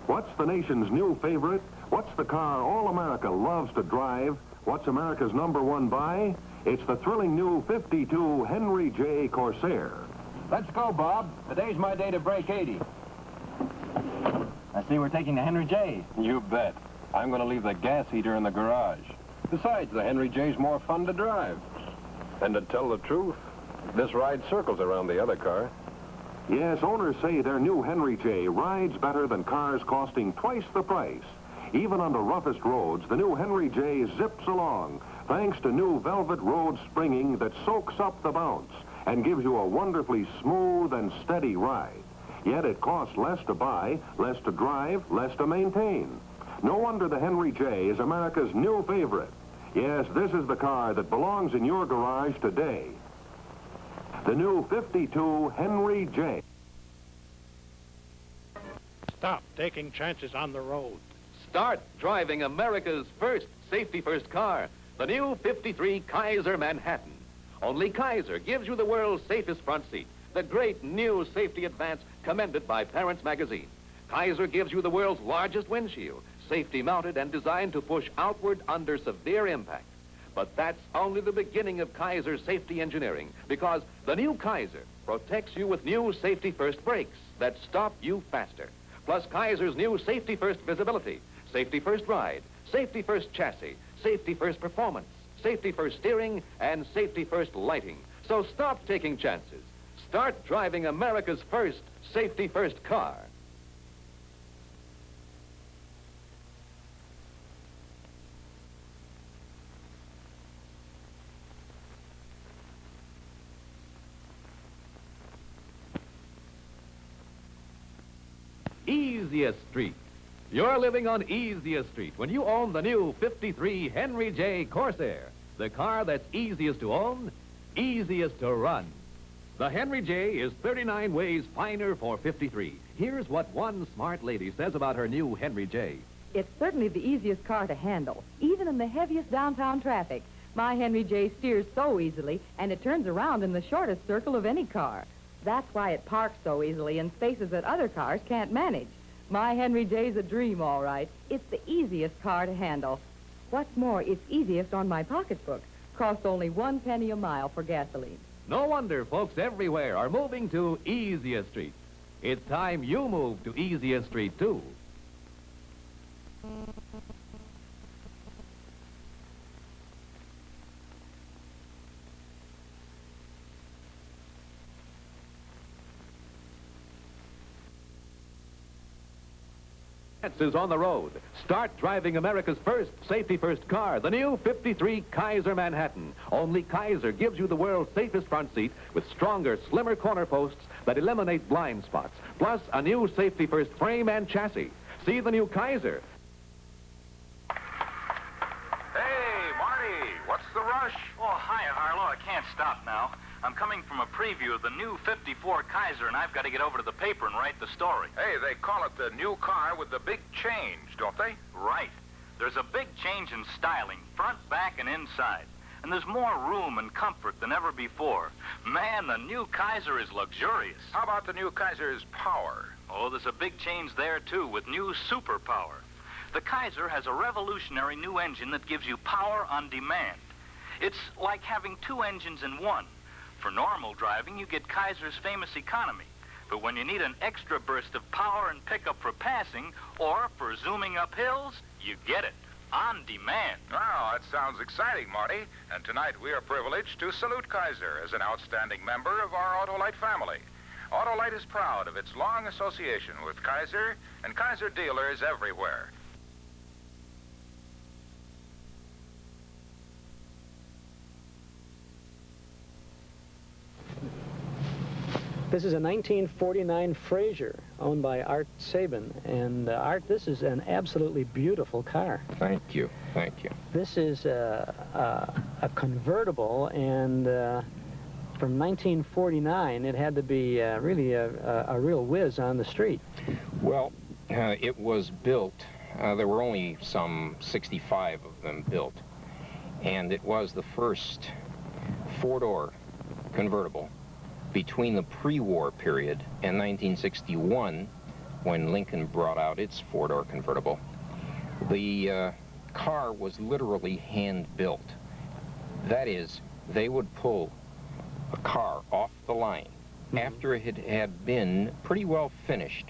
What's the nation's new favorite? What's the car all America loves to drive? What's America's #1 buy? It's the thrilling new 52 Henry J. Corsair.
Let's go, Bob. Today's my day to break 80. I see we're taking the Henry J.
You bet. I'm going to leave the gas heater in the garage. Besides, the Henry J's more fun to drive. And to tell the truth, this ride circles around the other car.
Yes, owners say their new Henry J rides better than cars costing twice the price. Even on the roughest roads, the new Henry J zips along, thanks to new velvet road springing that soaks up the bounce and gives you a wonderfully smooth and steady ride. Yet it costs less to buy, less to drive, less to maintain. No wonder the Henry J is America's new favorite. Yes, this is the car that belongs in your garage today. The new 52 Henry J.
Stop taking chances on the road.
Start driving America's first safety-first car, the new 53 Kaiser Manhattan. Only Kaiser gives you the world's safest front seat, the great new safety advance commended by Parents Magazine. Kaiser gives you the world's largest windshield, safety-mounted and designed to push outward under severe impact. But that's only the beginning of Kaiser's safety engineering, because the new Kaiser protects you with new safety-first brakes that stop you faster. Plus Kaiser's new safety-first visibility, safety-first ride, safety-first chassis, safety-first performance, safety-first steering, and safety-first lighting. So stop taking chances. Start driving America's first safety-first car. Easiest Street. You're living on Easiest Street when you own the new 53 Henry J. Corsair, the car that's easiest to own, easiest to run. The Henry J is 39 ways finer for 53. Here's what one smart lady says about her new Henry J.
It's certainly the easiest car to handle, even in the heaviest downtown traffic. My Henry J steers so easily, and it turns around in the shortest circle of any car. That's why it parks so easily in spaces that other cars can't manage. My Henry J's a dream, all right. It's the easiest car to handle. What's more, it's easiest on my pocketbook. Costs only 1 penny a mile for gasoline.
No wonder folks everywhere are moving to Easiest Street. It's time you move to Easiest Street, too.
Is on the road. Start driving America's first safety-first car, the new 53 Kaiser Manhattan. Only Kaiser gives you the world's safest front seat with stronger, slimmer corner posts that eliminate blind spots, plus a new safety-first frame and chassis. See the new Kaiser.
Hey, Marty, what's the rush?
Oh, hiya, Harlow. I can't stop now. I'm coming from a preview of the new 54 Kaiser, and I've got to get over to the paper and write the story.
Hey, they call it the new car with the big change, don't they?
Right. There's a big change in styling, front, back, and inside. And there's more room and comfort than ever before. Man, the new Kaiser is luxurious.
How about the new Kaiser's power?
Oh, there's a big change there, too, with new superpower. The Kaiser has a revolutionary new engine that gives you power on demand. It's like having two engines in one. For normal driving, you get Kaiser's famous economy. But when you need an extra burst of power and pickup for passing, or for zooming up hills, you get it. On demand.
Oh, that sounds exciting, Marty. And tonight we are privileged to salute Kaiser as an outstanding member of our Autolite family. Autolite is proud of its long association with Kaiser and Kaiser dealers everywhere.
This is a 1949 Fraser owned by Art Sabin. And Art, this is an absolutely beautiful car.
Thank you. Thank you.
This is a convertible, and from 1949, it had to be really a real whiz on the street.
Well, it was built. There were only some 65 of them built. And it was the first four-door convertible between the pre-war period and 1961, when Lincoln brought out its four-door convertible. The car was literally hand-built. That is, they would pull a car off the line after it had been pretty well finished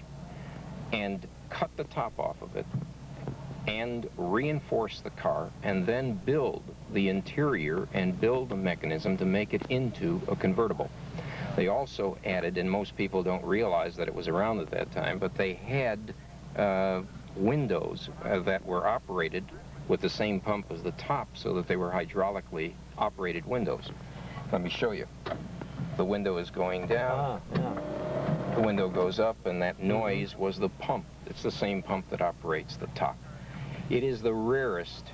and cut the top off of it and reinforce the car and then build the interior and build a mechanism to make it into a convertible. They also added, and most people don't realize that it was around at that time, but they had windows that were operated with the same pump as the top, so that they were hydraulically operated windows. Let me show you. The window is going down. The window goes up, and that noise was the pump. It's the same pump that operates the top. It is the rarest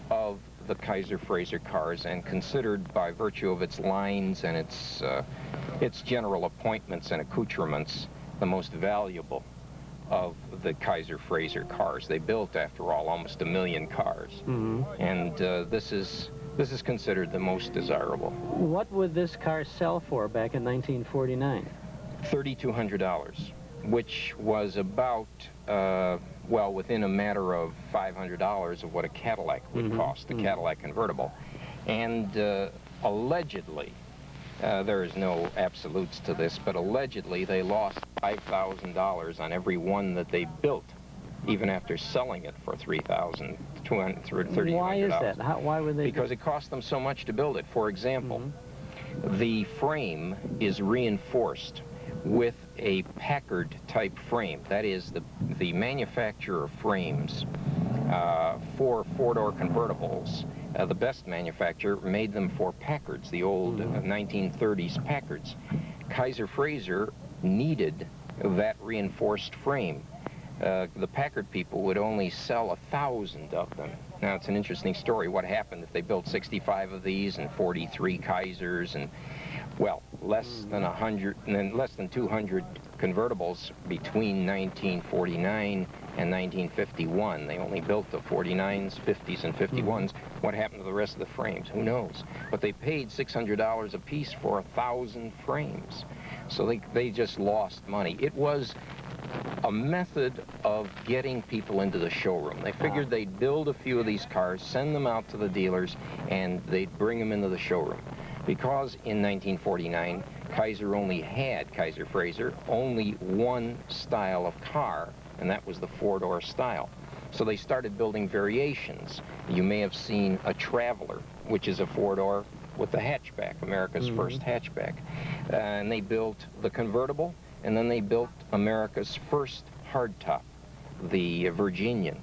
of the Kaiser Frazer cars, and considered by virtue of its lines and its general appointments and accoutrements the most valuable of the Kaiser Frazer cars. They built, after all, almost 1 million cars, and this is considered the most desirable.
What would this car sell for back in 1949?
$3,200, which was about, well, within a matter of $500 of what a Cadillac would cost, a Cadillac convertible. And allegedly, there is no absolutes to this, but allegedly they lost $5,000 on every one that they built, even after selling it for $3,230.
Why is that? Why would they?
Because it cost them so much to build it. For example, the frame is reinforced with a Packard-type frame. That is, the manufacturer of frames for four-door convertibles, the best manufacturer, made them for Packards, the old 1930s Packards. Kaiser Frazer needed that reinforced frame. The Packard people would only sell 1,000 of them. Now, it's an interesting story. What happened if they built 65 of these and 43 Kaisers and, well, less than 100, and then less than 200 convertibles between 1949 and 1951. They only built the 49s, 50s, and 51s. What happened to the rest of the frames? Who knows? But they paid $600 a piece for 1,000 frames. So they just lost money. It was a method of getting people into the showroom. They figured they'd build a few of these cars, send them out to the dealers, and they'd bring them into the showroom. Because in 1949, Kaiser Frazer, only one style of car, and that was the four-door style. So they started building variations. You may have seen a Traveler, which is a four-door with the hatchback, America's first hatchback. And they built the convertible, and then they built America's first hardtop,
the Virginian.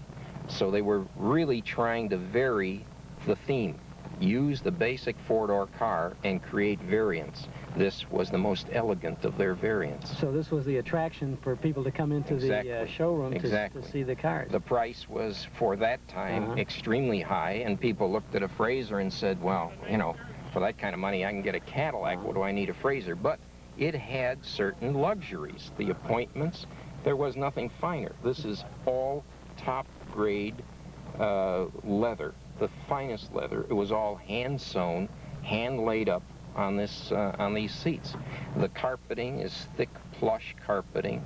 So they were really trying to vary the theme, use the basic four-door car and create variants. This was the most elegant of their variants.
So this was the attraction for people to come into the showroom to see the cars.
The price was, for that time, extremely high, and people looked at a Frazer and said, well, you know, for that kind of money, I can get a Cadillac. What do I need a Frazer? But it had certain luxuries. The appointments, there was nothing finer. This is all top-grade leather, the finest leather. It was all hand-sewn, hand-laid up on this on these seats. The carpeting is thick plush carpeting.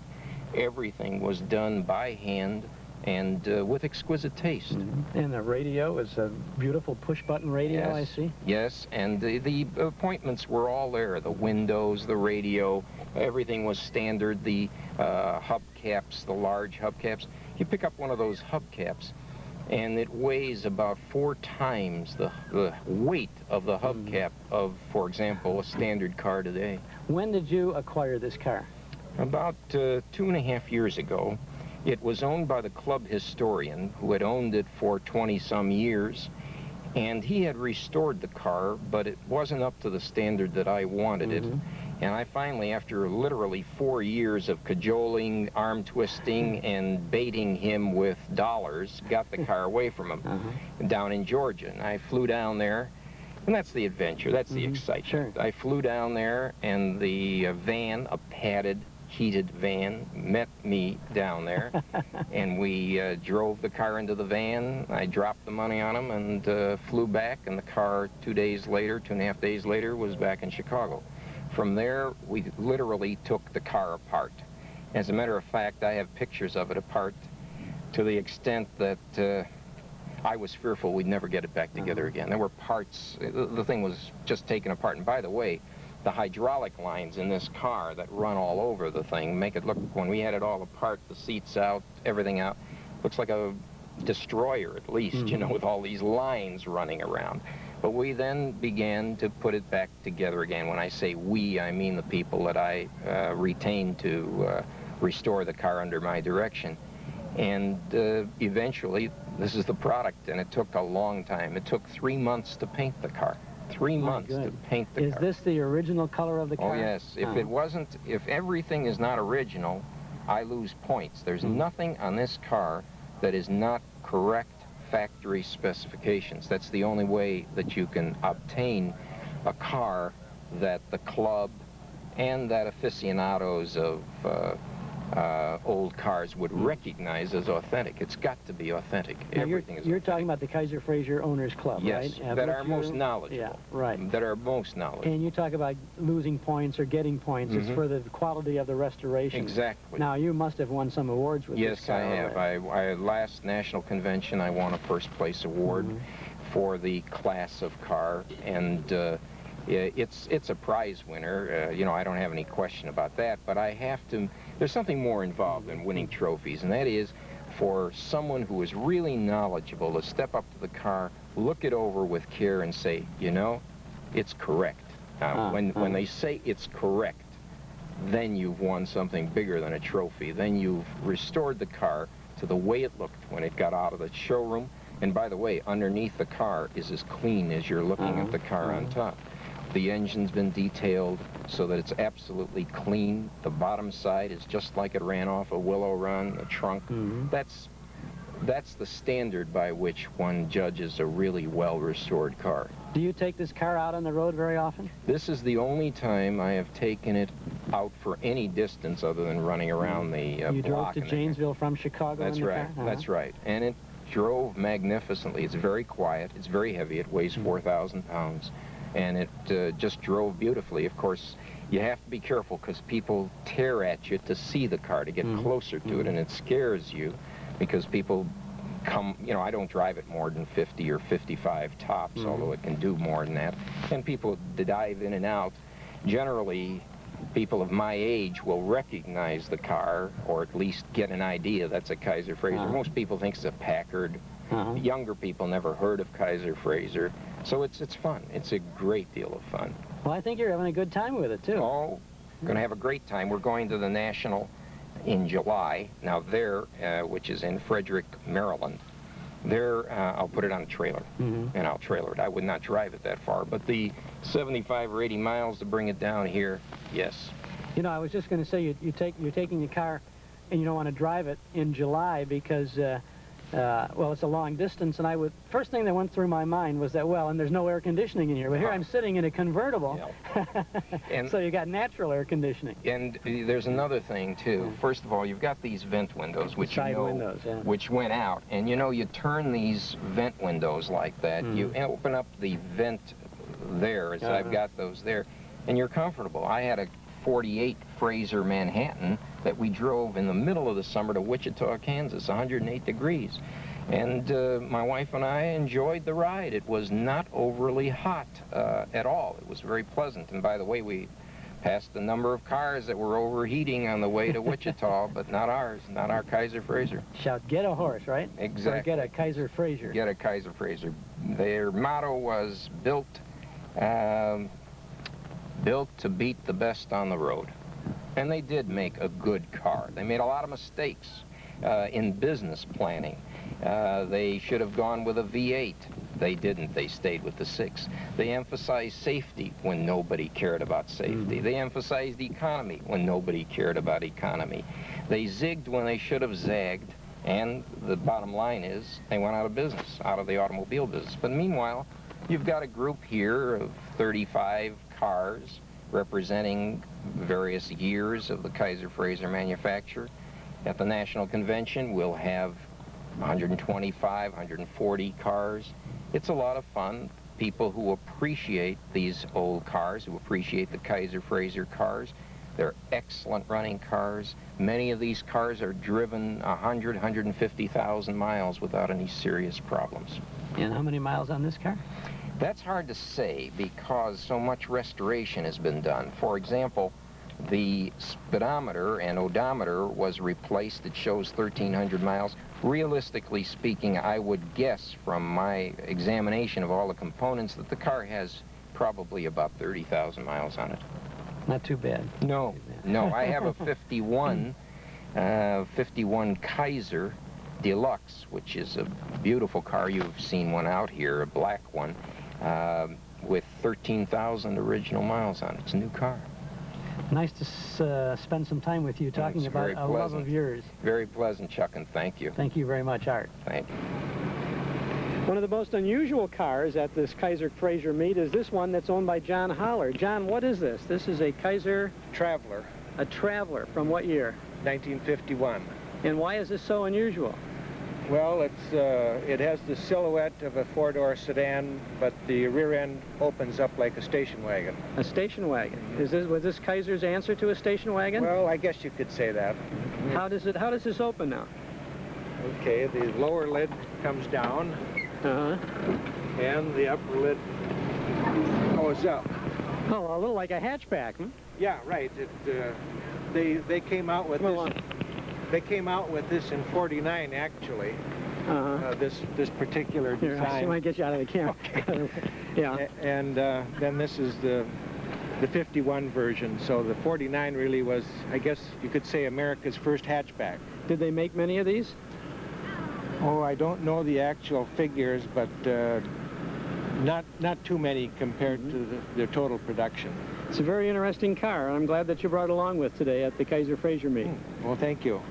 Everything was done by hand and with exquisite taste.
And the radio is a beautiful push-button radio, I see.
Yes, and the appointments were all there. The windows, the radio, everything was standard. The hubcaps, the large hubcaps. You pick up one of those hubcaps, and it weighs about 4 times the weight of the hubcap of, for example, a standard car today.
When did you acquire this car?
About 2.5 years ago. It was owned by the club historian who had owned it for 20-some years, and he had restored the car, but it wasn't up to the standard that I wanted it. And I finally, after literally 4 years of cajoling, arm twisting, and baiting him with dollars, got the car away from him down in Georgia. And I flew down there, and that's the adventure, that's the excitement. I flew down there, and the van, a padded, heated van, met me down there, and we drove the car into the van. I dropped the money on him and flew back, and the car 2 days later, 2.5 days later, was back in Chicago. From there, we literally took the car apart. As a matter of fact, I have pictures of it apart to the extent that I was fearful we'd never get it back together again. There were parts, the thing was just taken apart. And by the way, the hydraulic lines in this car that run all over the thing make it look, when we had it all apart, the seats out, everything out, looks like a destroyer at least, you know, with all these lines running around. But we then began to put it back together again. When I say we, I mean the people that I retained to restore the car under my direction. And eventually, this is the product, and it took a long time. It took 3 months to paint the car. 3 months to paint the car.
Is this the original color of the car?
Oh, yes. If it wasn't, if everything is not original, I lose points. There's nothing on this car that is not correct factory specifications. That's the only way that you can obtain a car that the club and that aficionados of old cars would recognize as authentic. It's got to be authentic.
Now
Everything is
you're talking about the Kaiser Frazer Owners Club, right?
That are most knowledgeable.
Yeah, right.
That are most knowledgeable.
And you talk about losing points or getting points. It's for the quality of the restoration.
Exactly.
Now, you must have won some awards with this car.
Yes, I have. I last National Convention, I won a first-place award for the class of car, and it's a prize winner. You know, I don't have any question about that, but I have to, there's something more involved in winning trophies, and that is for someone who is really knowledgeable to step up to the car, look it over with care and say, you know, it's correct. Now, when they say it's correct, then you've won something bigger than a trophy. Then you've restored the car to the way it looked when it got out of the showroom. And by the way, underneath the car is as clean as you're looking at the car on top. The engine's been detailed so that it's absolutely clean. The bottom side is just like it ran off a Willow Run, the trunk. That's the standard by which one judges a really well-restored car.
Do you take this car out on the road very often?
This is the only time I have taken it out for any distance other than running around the block.
You drove to Janesville from Chicago
That's
in the
right.
car?
That's right. And it drove magnificently. It's very quiet. It's very heavy. It weighs 4,000 pounds. And it just drove beautifully. Of course, you have to be careful because people tear at you to see the car, to get closer to it, and it scares you because people come, you know, I don't drive it more than 50 or 55 tops, although it can do more than that. And people dive in and out. Generally, people of my age will recognize the car, or at least get an idea that's a Kaiser Frazer. Most people think it's a Packard. Younger people never heard of Kaiser Frazer. So it's fun. It's a great deal of fun.
Well, I think you're having a good time with it, too.
Oh, we're going to have a great time. We're going to the National in July. Now there, which is in Frederick, Maryland, there I'll put it on a trailer, and I'll trailer it. I would not drive it that far, but the 75 or 80 miles to bring it down here, yes.
You know, I was just going to say, you're taking the car and you don't want to drive it in July because, well, it's a long distance, and first thing that went through my mind was that, well, and there's no air conditioning in here, but here I'm sitting in a convertible, and so you got natural air conditioning.
And there's another thing, too. First of all, you've got these vent windows, which
Side windows, yeah.
which went out, and you know, you turn these vent windows like that, you open up the vent there, as I've got those there, and you're comfortable. I had a 48 Fraser Manhattan that we drove in the middle of the summer to Wichita, Kansas, 108 degrees. And my wife and I enjoyed the ride. It was not overly hot at all. It was very pleasant. And by the way, we passed a number of cars that were overheating on the way to Wichita, but not ours, not our Kaiser Frazer.
Shout, get a horse, right?
Exactly.
Or get a Kaiser Frazer.
Get a Kaiser Frazer. Their motto was built to beat the best on the road. And they did make a good car. They made a lot of mistakes in business planning. They should have gone with a V8. They didn't. They stayed with the 6. They emphasized safety when nobody cared about safety. They emphasized economy when nobody cared about economy. They zigged when they should have zagged. And the bottom line is they went out of business, out of the automobile business. But meanwhile, you've got a group here of 35 cars representing various years of the Kaiser Frazer manufacture. At the National Convention, we'll have 125, 140 cars. It's a lot of fun. People who appreciate these old cars, who appreciate the Kaiser Frazer cars, they're excellent running cars. Many of these cars are driven 100, 150,000 miles without any serious problems.
And how many miles on this car?
That's hard to say because so much restoration has been done. For example, the speedometer and odometer was replaced. It shows 1,300 miles. Realistically speaking, I would guess from my examination of all the components that the car has probably about 30,000 miles on it.
Not too bad.
No, no. I have a 51 Kaiser Deluxe, which is a beautiful car. You've seen one out here, a black one, with 13,000 original miles on it. It's a new car.
Nice to spend some time with you talking about a love of yours.
Very pleasant, Chuck, and thank you.
Thank you very much, Art.
Thank you.
One of the most unusual cars at this Kaiser Frazer meet is this one that's owned by John Holler. John, what is this? This is a Kaiser
Traveler.
A Traveler. From what year?
1951.
And why is this so unusual?
Well, it has the silhouette of a four-door sedan, but the rear end opens up like a station wagon.
A station wagon. Was this Kaiser's answer to a station wagon?
Well, I guess you could say that.
How does this open now?
Okay, the lower lid comes down. And the upper lid goes up.
Oh, a little like a hatchback, hmm?
Yeah, right. They came out with this. They came out with this in '49, actually. This particular design.
Here, I might get you out of the camera.
Okay.
Yeah.
And then this is the 51 version. So the '49 really was, I guess you could say, America's first hatchback.
Did they make many of these?
Oh, I don't know the actual figures, but not too many compared to their total production.
It's a very interesting car, and I'm glad that you brought it along with today at the Kaiser Frazer meet.
Well, thank you.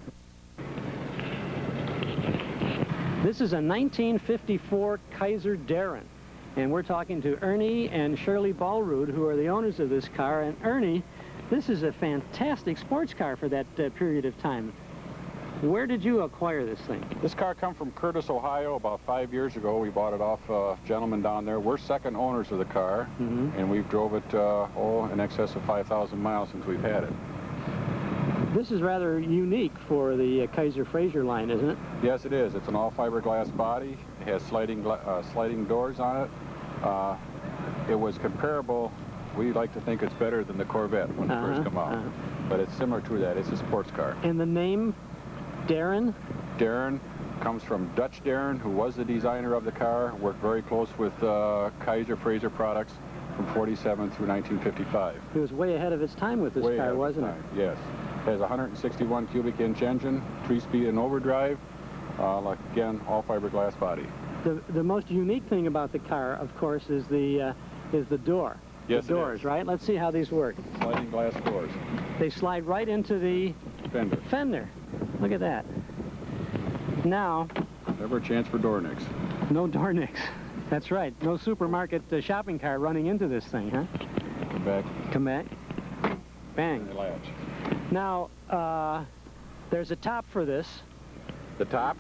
This is a 1954 Kaiser Darren, and we're talking to Ernie and Shirley Ballrood, who are the owners of this car. And Ernie, this is a fantastic sports car for that period of time. Where did you acquire this thing?
This car come from Curtis, Ohio about 5 years ago. We bought it off a gentleman down there. We're second owners of the car, and we've drove it, in excess of 5,000 miles since we've had it.
This is rather unique for the Kaiser Frazer line, isn't it?
Yes, it is. It's an all fiberglass body. It has sliding doors on it. It was comparable. We like to think it's better than the Corvette when it first came out. But it's similar to that. It's a sports car.
And the name Darren?
Darren comes from Dutch Darren, who was the designer of the car, worked very close with Kaiser Frazer products from '47 through 1955.
It was way ahead of its time with this car, wasn't it?
Yes. Has a 161 cubic inch engine, 3-speed and overdrive, like again, all fiberglass body.
The most unique thing about the car, of course, is the door.
Yes,
the doors, right? Let's see how these work.
Sliding glass doors.
They slide right into the fender. Look at that. Now,
never a chance for door nicks.
No door nicks. That's right. No supermarket shopping cart running into this thing, huh?
Come back.
Come back. Bang.
And latch.
Now, there's a top for this.
The top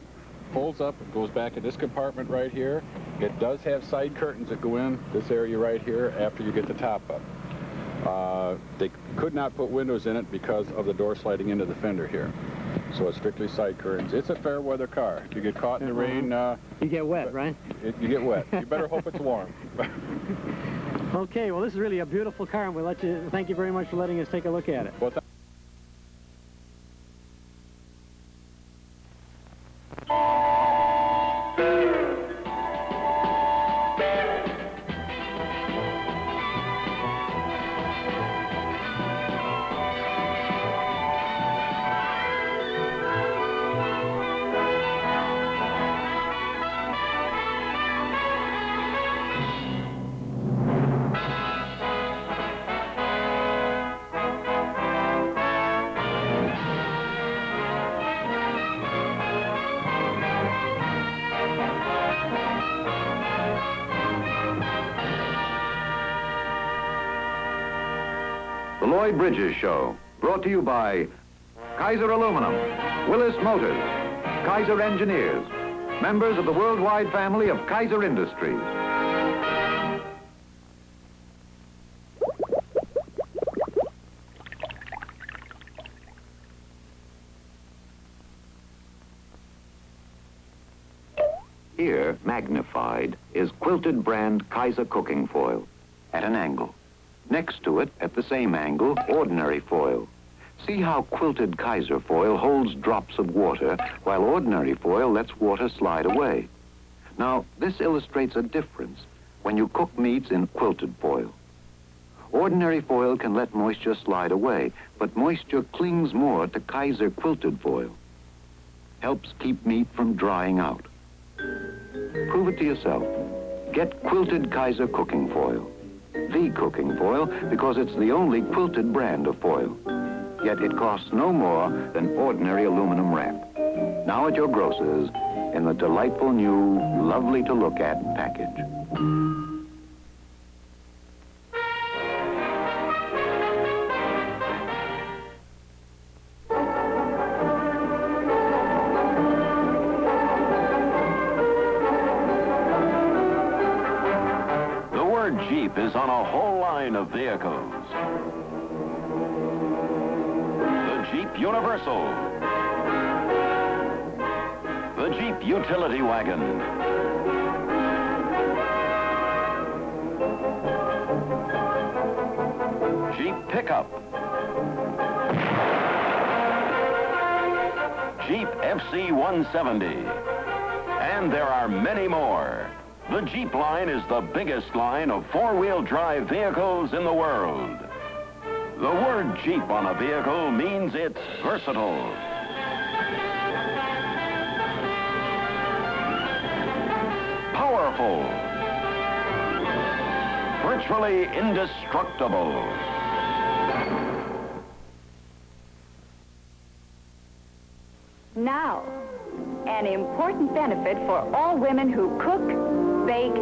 folds up, it goes back in this compartment right here. It does have side curtains that go in this area right here after you get the top up. They could not put windows in it because of the door sliding into the fender here. So it's strictly side curtains. It's a fair weather car. If you get caught in the rain...
you get wet, right?
You get wet. You better hope it's warm.
Okay, well, this is really a beautiful car, and we'll let you... Thank you very much for letting us take a look at it.
Well,
The Lloyd Bridges Show, brought to you by Kaiser Aluminum, Willys Motors, Kaiser Engineers, members of the worldwide family of Kaiser Industries. Here, magnified, is quilted brand Kaiser cooking foil at an angle. Next to it, at the same angle, ordinary foil. See how quilted Kaiser foil holds drops of water, while ordinary foil lets water slide away. Now, this illustrates a difference when you cook meats in quilted foil. Ordinary foil can let moisture slide away, but moisture clings more to Kaiser quilted foil. Helps keep meat from drying out. Prove it to yourself. Get quilted Kaiser cooking foil. The cooking foil because it's the only quilted brand of foil. Yet it costs no more than ordinary aluminum wrap. Now at your grocer's in the delightful new, lovely to look at package.
Jeep is on a whole line of vehicles. The Jeep Universal. The Jeep Utility Wagon. Jeep Pickup. Jeep FC 170. And there are many more. The Jeep line is the biggest line of four-wheel drive vehicles in the world. The word Jeep on a vehicle means it's versatile. Powerful. Virtually indestructible.
Now, an important benefit for all women who cook, bake,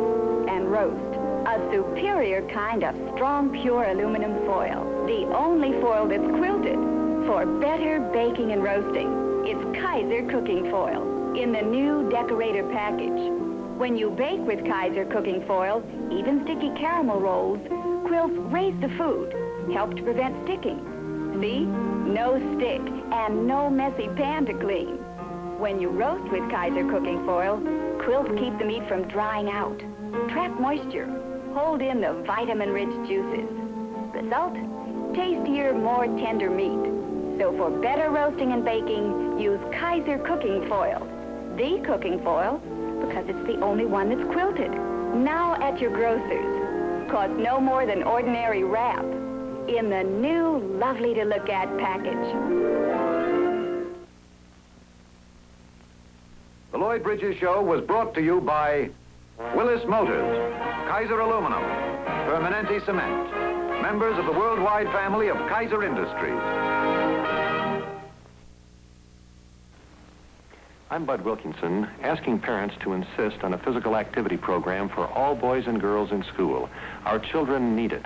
and roast. A superior kind of strong, pure aluminum foil. The only foil that's quilted for better baking and roasting. It's Kaiser cooking foil in the new decorator package. When you bake with Kaiser cooking foil, even sticky caramel rolls, quilts raise the food, help to prevent sticking. See? No stick and no messy pan to clean. When you roast with Kaiser cooking foil, quilts keep the meat from drying out, trap moisture, hold in the vitamin-rich juices. Result? Tastier, more tender meat. So for better roasting and baking, use Kaiser cooking foil. The cooking foil, because it's the only one that's quilted. Now at your grocer's. Costs no more than ordinary wrap. in the new lovely to look at package.
The Lloyd Bridges Show was brought to you by Willys Motors, Kaiser Aluminum, Permanente Cement, members of the worldwide family of Kaiser Industries.
I'm Bud Wilkinson, asking parents to insist on a physical activity program for all boys and girls in school. Our children need it.